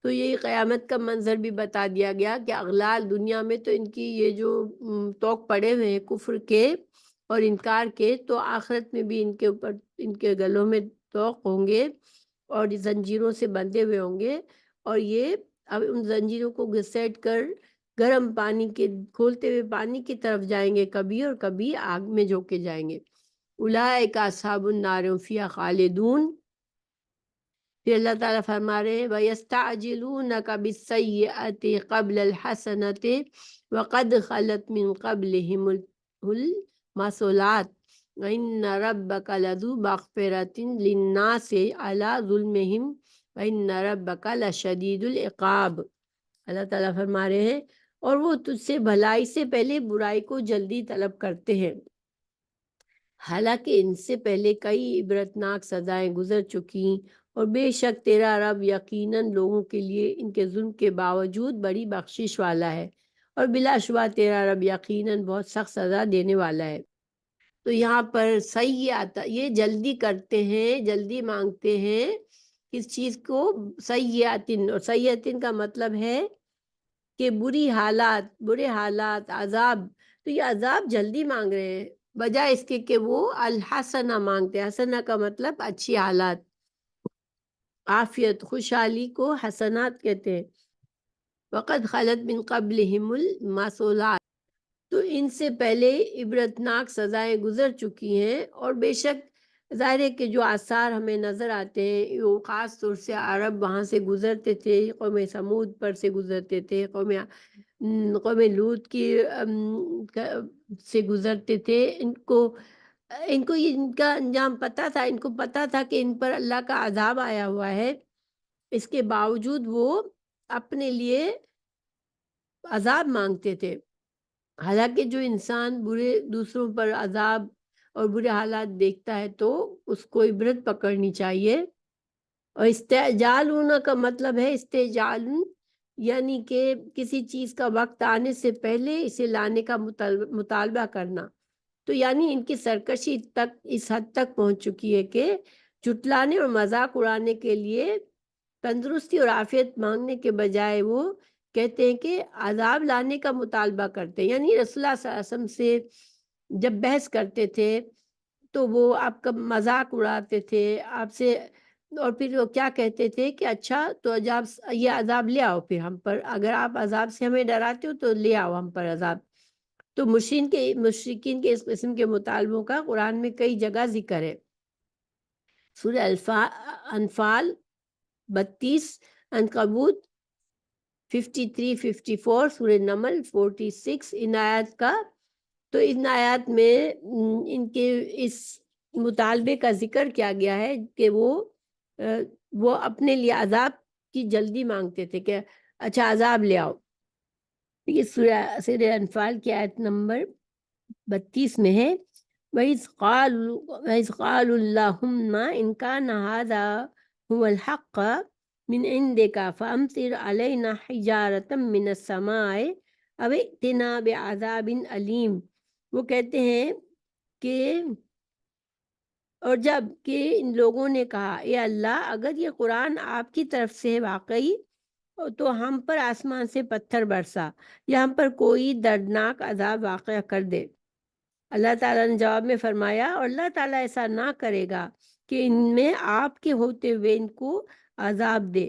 تو یہ قیامت کا منظر بھی بتا دیا گیا کہ اغلال دنیا میں تو ان کی یہ جو طوق پڑے ہوئے ہیں کفر کے اور انکار کے، تو آخرت میں بھی ان کے اوپر ان کے گلوں میں طوق ہوں گے اور زنجیروں سے بندھے ہوئے ہوں گے، اور یہ اب ان زنجیروں کو گھسیٹ کر گرم پانی کے کھولتے ہوئے پانی کی طرف جائیں گے کبھی، اور کبھی آگ میں جھونکے جائیں گے۔ اولئک اصحاب النار هم فیہا خالدون۔ پھر اللہ تعالیٰ فرما رہے ہیں وَيَسْتَعْجِلُونَكَ بِالسَّيِّئَةِ قَبْلَ الْحَسَنَةِ وَقَدْ خَلَتْ مِنْ قَبْلِهِمُ الْمَثُلَاتُ وَإِنَّ رَبَّكَ لَذُو مَغْفِرَةٍ لِلنَّاسِ عَلَى ظُلْمِهِمْ وَإِنَّ رَبَّكَ لَشَدِيدُ الْعِقَابِ۔ اللہ تعالیٰ فرما رہے ہیں اور وہ تجھ سے بھلائی سے پہلے برائی کو جلدی طلب کرتے ہیں، حالانکہ ان سے پہلے کئی عبرتناک سزائیں گزر چکی، اور بے شک تیرا رب یقیناً لوگوں کے لیے ان کے ظلم کے باوجود بڑی بخشش والا ہے، اور بلا شبہ تیرا رب یقیناً بہت سخت سزا دینے والا ہے۔ تو یہاں پر سیئات، یہ جلدی کرتے ہیں، جلدی مانگتے ہیں کس چیز کو؟ سیئاتن، اور سیئاتن کا مطلب ہے کہ برے حالات، عذاب، تو یہ عذاب جلدی مانگ رہے ہیں بجائے اس کے کہ وہ الحسنہ مانگتے ہیں۔ حسنہ کا مطلب اچھی حالات، عافیت، خوشحالی کو حسنات کہتے ہیں۔ وقد خلت من قبلہم المثلات، تو ان سے پہلے عبرتناک سزائیں گزر چکی ہیں، اور بے شک ظاہر ہے کہ جو آثار ہمیں نظر آتے ہیں وہ خاص طور سے عرب وہاں سے گزرتے تھے، قوم سمود پر سے گزرتے تھے، قوم لوط کی سے گزرتے تھے، ان کو ان کا انجام پتہ تھا، ان کو پتہ تھا کہ ان پر اللہ کا عذاب آیا ہوا ہے، اس کے باوجود وہ اپنے لیے عذاب مانگتے تھے۔ حالانکہ جو انسان دوسروں پر عذاب اور برے حالات دیکھتا ہے تو اس کو عبرت پکڑنی چاہیے۔ اور استعجالون کا مطلب ہے استعجال، یعنی کہ کسی چیز کا وقت آنے سے پہلے اسے لانے کا مطالبہ کرنا۔ تو یعنی ان کی سرکشی تک اس حد تک پہنچ چکی ہے کہ جھٹلانے اور مذاق اڑانے کے لیے تندرستی اور عافیت مانگنے کے بجائے وہ کہتے ہیں کہ عذاب لانے کا مطالبہ کرتے ہیں۔ یعنی رسول اللہ صلی اللہ علیہ وسلم سے جب بحث کرتے تھے تو وہ آپ کا مذاق اڑاتے تھے آپ سے، اور پھر وہ کیا کہتے تھے کہ اچھا تو یہ عذاب لے آؤ پھر ہم پر، اگر آپ عذاب سے ہمیں ڈراتے ہو تو لے آؤ ہم پر عذاب۔ تو مشرکین کے اس قسم کے مطالبوں کا قرآن میں کئی جگہ ذکر ہے۔ سورہ انفال 32، عنکبوت 53 54، سورہ نمل 46، ان آیات کا، تو ان آیات میں ان کے اس مطالبے کا ذکر کیا گیا ہے کہ وہ اپنے لیے عذاب کی جلدی مانگتے تھے کہ اچھا عذاب لے آؤ. یہ سورہ انفال کی آیت نمبر 32 میں ہے. وَإِذْ قَالُوا اللَّهُمَّ إِنْ كَانَ هَذَا هُوَ الْحَقَّ مِنْ عِنْدِكَ فَأَمْطِرْ عَلَيْنَا حِجَارَةً مِنَ السَّمَاءِ أَوْ ائْتِنَا بِعَذَابٍ أَلِيمٍ. وہ کہتے ہیں کہ اور جب کہ ان لوگوں نے کہا اے اللہ اگر یہ قرآن آپ کی طرف سے ہے واقعی تو ہم پر آسمان سے پتھر برسا یا ہم پر کوئی دردناک عذاب واقع کر دے. اللہ تعالیٰ نے جواب میں فرمایا اور اللہ تعالیٰ ایسا نہ کرے گا کہ ان میں آپ کے ہوتے ہوئے ان کو عذاب دے.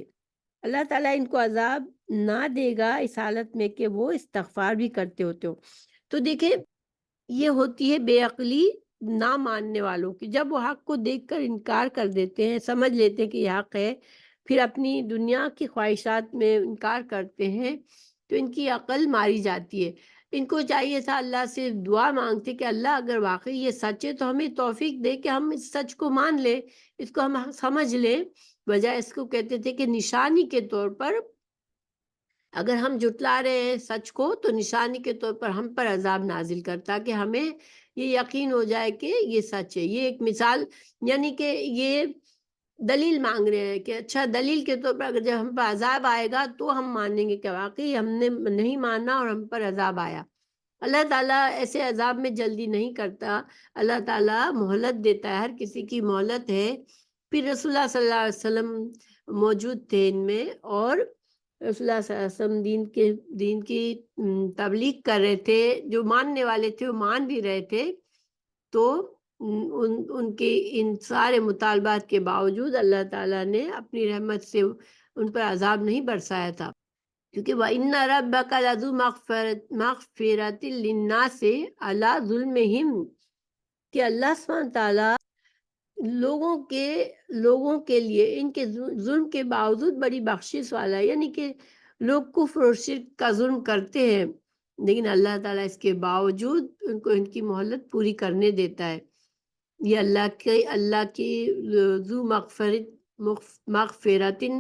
اللہ تعالیٰ ان کو عذاب نہ دے گا اس حالت میں کہ وہ استغفار بھی کرتے ہوتے ہو. تو دیکھیں یہ ہوتی ہے بے عقلی نہ ماننے والوں کی. جب وہ حق کو دیکھ کر انکار کر دیتے ہیں، سمجھ لیتے ہیں کہ یہ حق ہے، پھر اپنی دنیا کی خواہشات میں انکار کرتے ہیں تو ان کی عقل ماری جاتی ہے. ان کو چاہیے تھا اللہ سے دعا مانگتے کہ اللہ اگر واقعی یہ سچ ہے تو ہمیں توفیق دے کہ ہم اس سچ کو مان لیں، اس کو ہم سمجھ لیں. بجائے اس کو کہتے تھے کہ نشانی کے طور پر اگر ہم جھٹلا رہے ہیں سچ کو تو نشانی کے طور پر ہم پر عذاب نازل کرتا کہ ہمیں یہ یقین ہو جائے کہ یہ سچ ہے. یہ ایک مثال، یعنی کہ یہ دلیل مانگ رہے ہیں کہ اچھا دلیل کے طور پر اگر جب ہم پر عذاب آئے گا تو ہم مانیں گے کہ واقعی ہم نے نہیں مانا اور ہم پر عذاب آیا. اللہ تعالیٰ ایسے عذاب میں جلدی نہیں کرتا. اللہ تعالیٰ مہلت دیتا ہے، ہر کسی کی مہلت ہے. پھر رسول اللہ صلی اللہ علیہ وسلم موجود تھے ان میں اور رسول اللہ صلی اللہ علیہ وسلم دین کی تبلیغ کر رہے تھے. جو ماننے والے تھے وہ مان بھی رہے تھے. تو ان کے ان سارے مطالبات کے باوجود اللہ تعالیٰ نے اپنی رحمت سے ان پر عذاب نہیں برسایا تھا. کیونکہ وَإِنَّ رَبَّكَ لَذُو مَغْفِرَةٍ لِلنَّاسِ عَلَىٰ ظُلْمِهِمْ کہ اللہ سبحانہ تعالیٰ لوگوں کے لیے ان کے ظلم کے باوجود بڑی بخشش والا ہے. یعنی کہ لوگ کفر اور شرک کا ظلم کرتے ہیں لیکن اللہ تعالیٰ اس کے باوجود ان کو ان کی مہلت پوری کرنے دیتا ہے. یہ اللہ کی ذو مغفرتن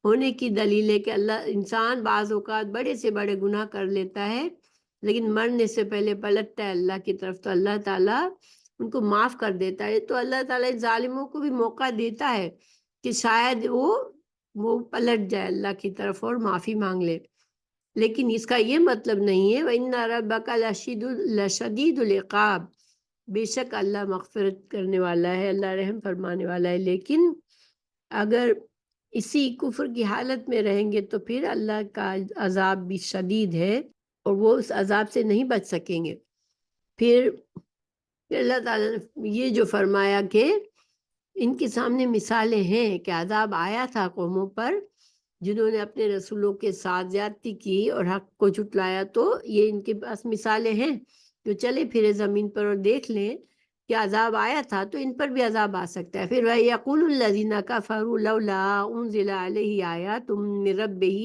ہونے کی دلیل ہے کہ اللہ انسان بعض اوقات بڑے سے بڑے گناہ کر لیتا ہے لیکن مرنے سے پہلے پلٹتا ہے اللہ کی طرف تو اللہ تعالیٰ ان کو معاف کر دیتا ہے. تو اللہ تعالیٰ ظالموں کو بھی موقع دیتا ہے کہ شاید وہ پلٹ جائے اللہ کی طرف اور معافی مانگ لے. لیکن اس کا یہ مطلب نہیں ہے وَإِنَّ رَبَّكَ لَشَدِيدُ الْعِقَابِ بے شک اللہ مغفرت کرنے والا ہے، اللہ رحم فرمانے والا ہے. لیکن اگر اسی کفر کی حالت میں رہیں گے تو پھر اللہ کا عذاب بھی شدید ہے اور وہ اس عذاب سے نہیں بچ سکیں گے. پھر اللہ تعالیٰ نے یہ جو فرمایا کہ ان کے سامنے مثالیں ہیں کہ عذاب آیا تھا قوموں پر جنہوں نے اپنے رسولوں کے ساتھ زیادتی کی اور حق کو جھٹلایا. تو یہ ان کے پاس مثالیں ہیں جو چلے پھرے زمین پر اور دیکھ لیں کہ عذاب آیا تھا تو ان پر بھی عذاب آ سکتا ہے. پھر وَيَقُولُ الَّذِينَ كَفَرُوا لَوْلَا أُنزِلَ عَلَيْهِ آيَاتٌ مِّن رَّبِّهِ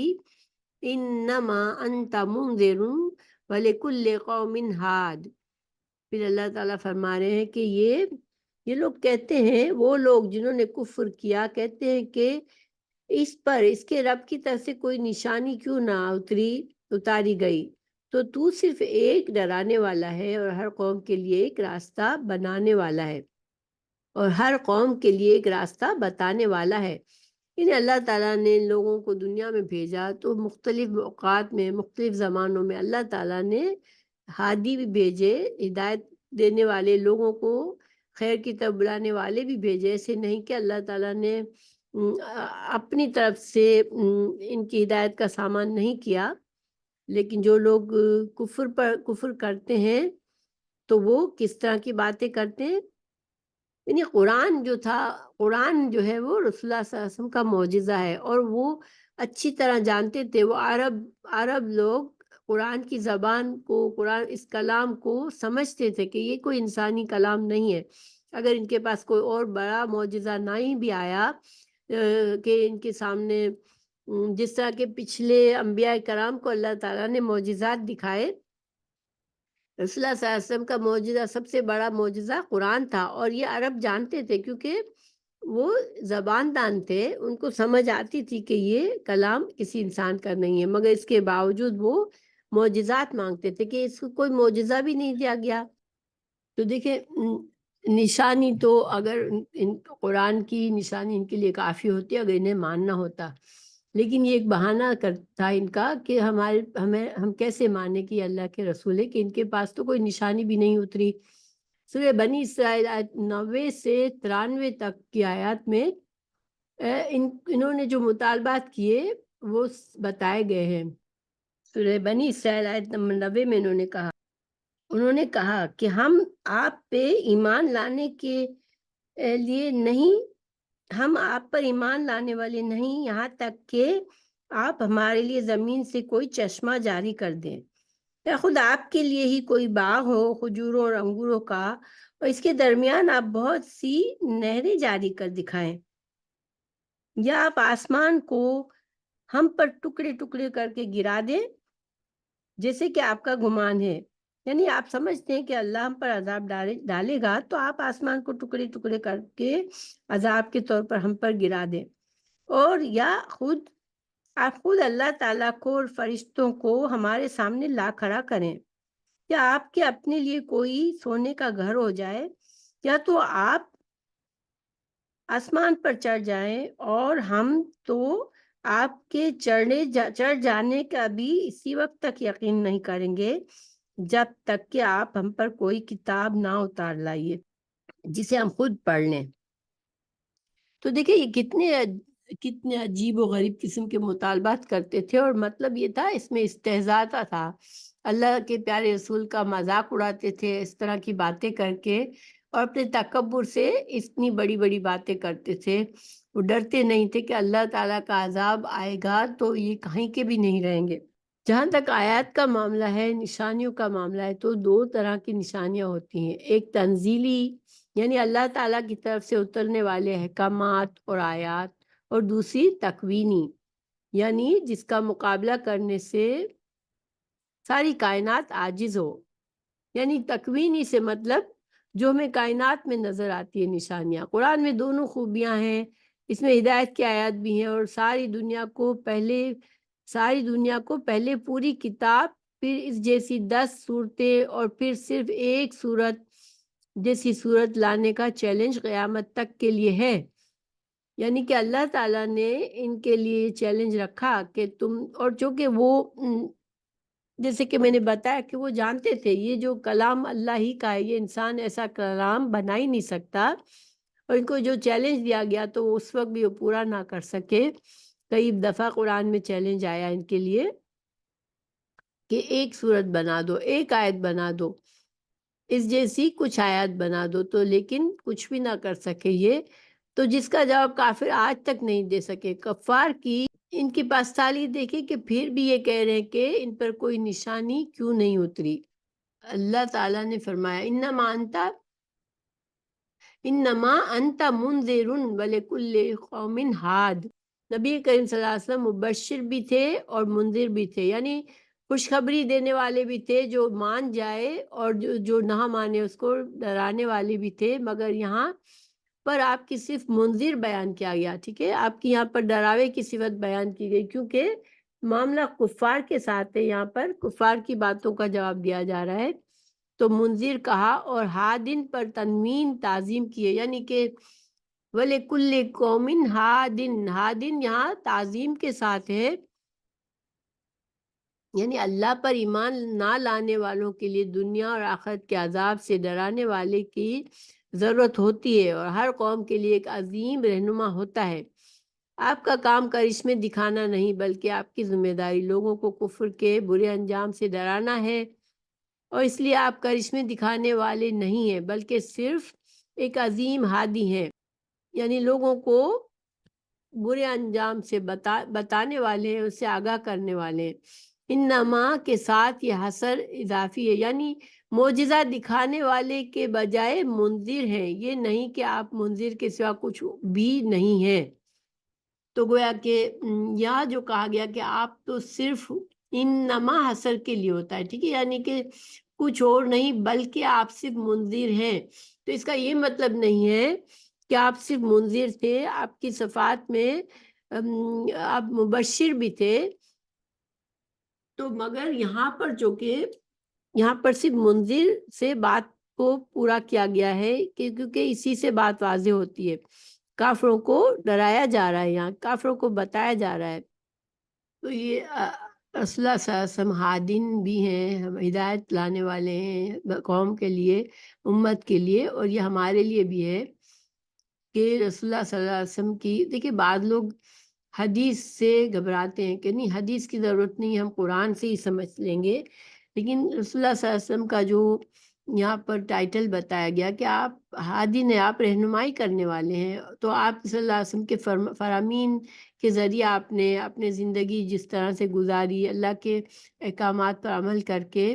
إِنَّمَا أَنتَ مُنذِرٌ وَلِكُلِّ قَوْمٍ هَادٍ. پھر اللہ تعالیٰ فرما رہے ہیں کہ یہ لوگ کہتے ہیں، وہ لوگ جنہوں نے کفر کیا کہتے ہیں کہ اس کے رب کی طرف سے کوئی نشانی کیوں نہ اتاری گئی. تو صرف ایک ڈرانے والا ہے اور ہر قوم کے لیے ایک راستہ بنانے والا ہے اور ہر قوم کے لیے ایک راستہ بتانے والا ہے. یعنی اللہ تعالیٰ نے لوگوں کو دنیا میں بھیجا تو مختلف اوقات میں مختلف زمانوں میں اللہ تعالیٰ نے ہادی بھی بھیجے، ہدایت دینے والے لوگوں کو خیر کی طرف بلانے والے بھی بھیجے. ایسے نہیں کہ اللہ تعالیٰ نے اپنی طرف سے ان کی ہدایت کا سامان نہیں کیا. لیکن جو لوگ کفر کرتے ہیں تو وہ کس طرح کی باتیں کرتے ہیں. یعنی قرآن جو ہے وہ رسول اللہ صلی اللہ علیہ وسلم کا معجزہ ہے اور وہ اچھی طرح جانتے تھے. وہ عرب لوگ قرآن کی زبان کو، قرآن اس کلام کو سمجھتے تھے کہ یہ کوئی انسانی کلام نہیں ہے. اگر ان کے پاس کوئی اور بڑا معجزہ نہیں بھی آیا کہ ان کے سامنے جس طرح کے پچھلے انبیاء کرام کو اللہ تعالیٰ نے معجزات دکھائے، رسول اللہ صلی اللہ علیہ وسلم کا معجزہ، سب سے بڑا معجزہ قرآن تھا، اور یہ عرب جانتے تھے کیونکہ وہ زبان دان تھے، ان کو سمجھ آتی تھی کہ یہ کلام کسی انسان کا نہیں ہے، مگر اس کے باوجود وہ معجزات مانگتے تھے کہ اس کو کوئی معجزہ بھی نہیں دیا گیا۔ تو دیکھیں نشانی تو اگر ان قرآن کی نشانی ان کے لیے کافی ہوتی ہے اگر انہیں ماننا ہوتا، لیکن یہ ایک بہانہ تھا ان کا کہ ہم کیسے مانے کہ اللہ کے رسول ہے، کہ ان کے پاس تو کوئی نشانی بھی نہیں اتری۔ سورہ بنی اسرائیل آیت 90 سے 93 تک کی آیات میں انہوں نے جو مطالبات کیے وہ بتائے گئے ہیں۔ سورہ بنی اسرائیل آیت نمبر 90 میں انہوں نے کہا کہ ہم آپ پہ ایمان لانے کے لیے نہیں، ہم آپ پر ایمان لانے والے نہیں یہاں تک کہ آپ ہمارے لیے زمین سے کوئی چشمہ جاری کر دیں، یا خود آپ کے لیے ہی کوئی باغ ہو کھجوروں اور انگوروں کا، اور اس کے درمیان آپ بہت سی نہریں جاری کر دکھائیں، یا آپ آسمان کو ہم پر ٹکڑے ٹکڑے کر کے گرا دیں جیسے کہ آپ کا گمان ہے۔ یعنی آپ سمجھتے ہیں کہ اللہ ہم پر عذاب ڈالے گا تو آپ آسمان کو ٹکڑے ٹکڑے کر کے عذاب کے طور پر ہم پر گرا دیں، اور یا آپ خود اللہ تعالیٰ کو اور فرشتوں کو ہمارے سامنے لا کھڑا کریں، یا آپ کے اپنے لیے کوئی سونے کا گھر ہو جائے، یا تو آپ آسمان پر چڑھ جائیں، اور ہم تو آپ کے چڑھ جانے کا بھی اسی وقت تک یقین نہیں کریں گے جب تک کہ آپ ہم پر کوئی کتاب نہ اتار لائیے جسے ہم خود پڑھ لیں۔ تو دیکھیں یہ کتنے عجیب و غریب قسم کے مطالبات کرتے تھے، اور مطلب یہ تھا اس میں استہزاء تھا، اللہ کے پیارے رسول کا مذاق اڑاتے تھے اس طرح کی باتیں کر کے، اور اپنے تکبر سے اتنی بڑی بڑی باتیں کرتے تھے۔ وہ ڈرتے نہیں تھے کہ اللہ تعالیٰ کا عذاب آئے گا تو یہ کہیں کے بھی نہیں رہیں گے۔ جہاں تک آیات کا معاملہ ہے، نشانیوں کا معاملہ ہے، تو دو طرح کی نشانیاں ہوتی ہیں، ایک تنزیلی یعنی اللہ تعالیٰ کی طرف سے اترنے والے احکامات اور آیات، اور دوسری تکوینی یعنی جس کا مقابلہ کرنے سے ساری کائنات عاجز ہو۔ یعنی تکوینی سے مطلب جو ہمیں کائنات میں نظر آتی ہے نشانیاں، قرآن میں دونوں خوبیاں ہیں، اس میں ہدایت کی آیات بھی ہیں، اور ساری دنیا کو پہلے پوری کتاب، پھر اس جیسی 10 صورتیں، اور پھر صرف ایک صورت جیسی صورت لانے کا چیلنج قیامت تک کے لیے ہے۔ یعنی کہ اللہ تعالیٰ نے ان کے لیے چیلنج رکھا کہ اور چونکہ وہ جیسے کہ میں نے بتایا کہ وہ جانتے تھے یہ جو کلام اللہ ہی کا ہے، یہ انسان ایسا کلام بنا ہی نہیں سکتا، اور ان کو جو چیلنج دیا گیا تو وہ اس وقت بھی وہ پورا نہ کر سکے۔ کئی دفعہ قرآن میں چیلنج آیا ان کے لیے کہ ایک صورت بنا دو، ایک آیت بنا دو، اس جیسی کچھ آیات بنا دو، تو لیکن کچھ بھی نہ کر سکے یہ، تو جس کا جواب کافر آج تک نہیں دے سکے۔ کفار کی ان کے پاس تالی دیکھیں کہ پھر بھی یہ کہہ رہے ہیں کہ ان پر کوئی نشانی کیوں نہیں اتری۔ اللہ تعالیٰ نے فرمایا انما انت منذر ولکل قوم ہاد۔ نبی کریم صلی اللہ علیہ وسلم مبشر بھی تھے اور منذر بھی تھے، یعنی خوشخبری دینے والے بھی تھے جو مان جائے، اور جو نہ مانے اس کو ڈرانے والے بھی تھے، مگر یہاں پر آپ کی صرف منذر بیان کیا گیا، ٹھیک ہے، آپ کی یہاں پر ڈراوے کی صفت بیان کی گئی کیونکہ معاملہ کفار کے ساتھ ہے، یہاں پر کفار کی باتوں کا جواب دیا جا رہا ہے، تو منذر کہا، اور ہادن پر تنوین تعظیم کیے، یعنی کہ وَلِكُلِّ قَوْمٍ ہادن یہاں تعظیم کے ساتھ ہے، یعنی اللہ پر ایمان نہ لانے والوں کے لیے دنیا اور آخرت کے عذاب سے ڈرانے والے کی ضرورت ہوتی ہے، اور ہر قوم کے لیے ایک عظیم رہنما ہوتا ہے۔ آپ کا کام کرشمے دکھانا نہیں، بلکہ آپ کی ذمہ داری لوگوں کو کفر کے برے انجام سے ڈرانا ہے، اور اس لیے آپ کرشمے دکھانے والے نہیں ہیں بلکہ صرف ایک عظیم ہادی ہیں، یعنی لوگوں کو برے انجام سے بتانے والے ہیں، اس سے آگاہ کرنے والے ہیں۔ انما کے ساتھ یہ حصر اضافی ہے، یعنی معجزہ دکھانے والے کے بجائے منذر ہیں، یہ نہیں کہ آپ منذر کے سوا کچھ بھی نہیں ہیں۔ تو گویا کہ یہاں جو کہا گیا کہ آپ تو صرف انما حصر کے لیے ہوتا ہے، ٹھیک ہے، یعنی کہ کچھ اور نہیں بلکہ آپ صرف منذر ہیں۔ تو اس کا یہ مطلب نہیں ہے کہ آپ صرف منذر تھے، آپ کی صفات میں آپ مبشر بھی تھے، تو مگر یہاں پر جو کہ یہاں پر صرف منذر سے بات کو پورا کیا گیا ہے کیونکہ اسی سے بات واضح ہوتی ہے۔ کافروں کو ڈرایا جا رہا ہے، یہاں کافروں کو بتایا جا رہا ہے۔ تو یہ رسول اللہ صلی اللہ علیہ وسلم ہادین بھی ہیں، ہم ہدایت لانے والے ہیں قوم کے لیے، امت کے لیے، اور یہ ہمارے لیے بھی ہے کہ رسول اللہ صلی اللہ علیہ وسلم کی دیکھیے بعض لوگ حدیث سے گھبراتے ہیں کہ نہیں حدیث کی ضرورت نہیں، ہم قرآن سے ہی سمجھ لیں گے، لیکن رسول اللہ صلی اللہ علیہ وسلم کا جو یہاں پر ٹائٹل بتایا گیا کہ آپ ہادی نے، آپ رہنمائی کرنے والے ہیں، تو آپ صلی اللہ علیہ وسلم کے فرامین کے ذریعے آپ نے اپنے زندگی جس طرح سے گزاری اللہ کے احکامات پر عمل کر کے،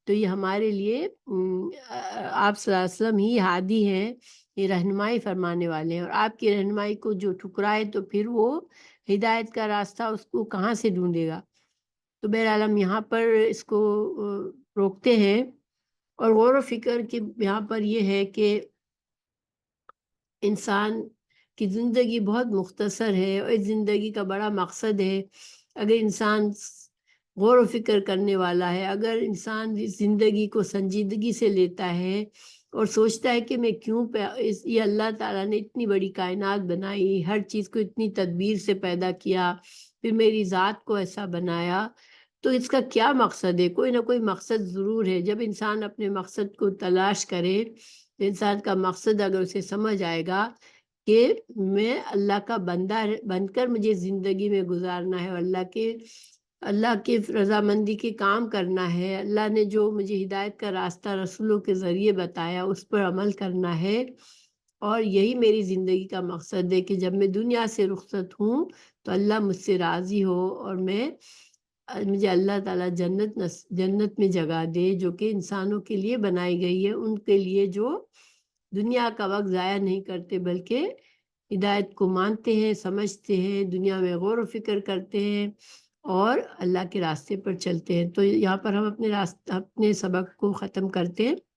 تو یہ ہمارے لیے آپ صلی اللہ علیہ وسلم ہی ہادی ہیں، یہ رہنمائی فرمانے والے ہیں، اور آپ کی رہنمائی کو جو ٹھکرائے تو پھر وہ ہدایت کا راستہ اس کو کہاں سے ڈھونڈے گا۔ تو بہرحال ہم یہاں پر اس کو روکتے ہیں، اور غور و فکر کے یہاں پر یہ ہے کہ انسان کی زندگی بہت مختصر ہے، اور اس زندگی کا بڑا مقصد ہے۔ اگر انسان غور و فکر کرنے والا ہے، اگر انسان اس زندگی کو سنجیدگی سے لیتا ہے اور سوچتا ہے کہ میں کیوں یہ اللہ تعالیٰ نے اتنی بڑی کائنات بنائی، ہر چیز کو اتنی تدبیر سے پیدا کیا، پھر میری ذات کو ایسا بنایا، تو اس کا کیا مقصد ہے؟ کوئی نہ کوئی مقصد ضرور ہے۔ جب انسان اپنے مقصد کو تلاش کرے، انسان کا مقصد اگر اسے سمجھ آئے گا کہ میں اللہ کا بندہ بن کر مجھے زندگی میں گزارنا ہے، اور اللہ کی رضامندی کے کام کرنا ہے، اللہ نے جو مجھے ہدایت کا راستہ رسولوں کے ذریعے بتایا اس پر عمل کرنا ہے، اور یہی میری زندگی کا مقصد ہے کہ جب میں دنیا سے رخصت ہوں تو اللہ مجھ سے راضی ہو، اور مجھے اللہ تعالیٰ جنت میں جگہ دے جو کہ انسانوں کے لیے بنائی گئی ہے، ان کے لیے جو دنیا کا وقت ضائع نہیں کرتے بلکہ ہدایت کو مانتے ہیں، سمجھتے ہیں، دنیا میں غور و فکر کرتے ہیں اور اللہ کے راستے پر چلتے ہیں۔ تو یہاں پر ہم اپنے سبق کو ختم کرتے ہیں۔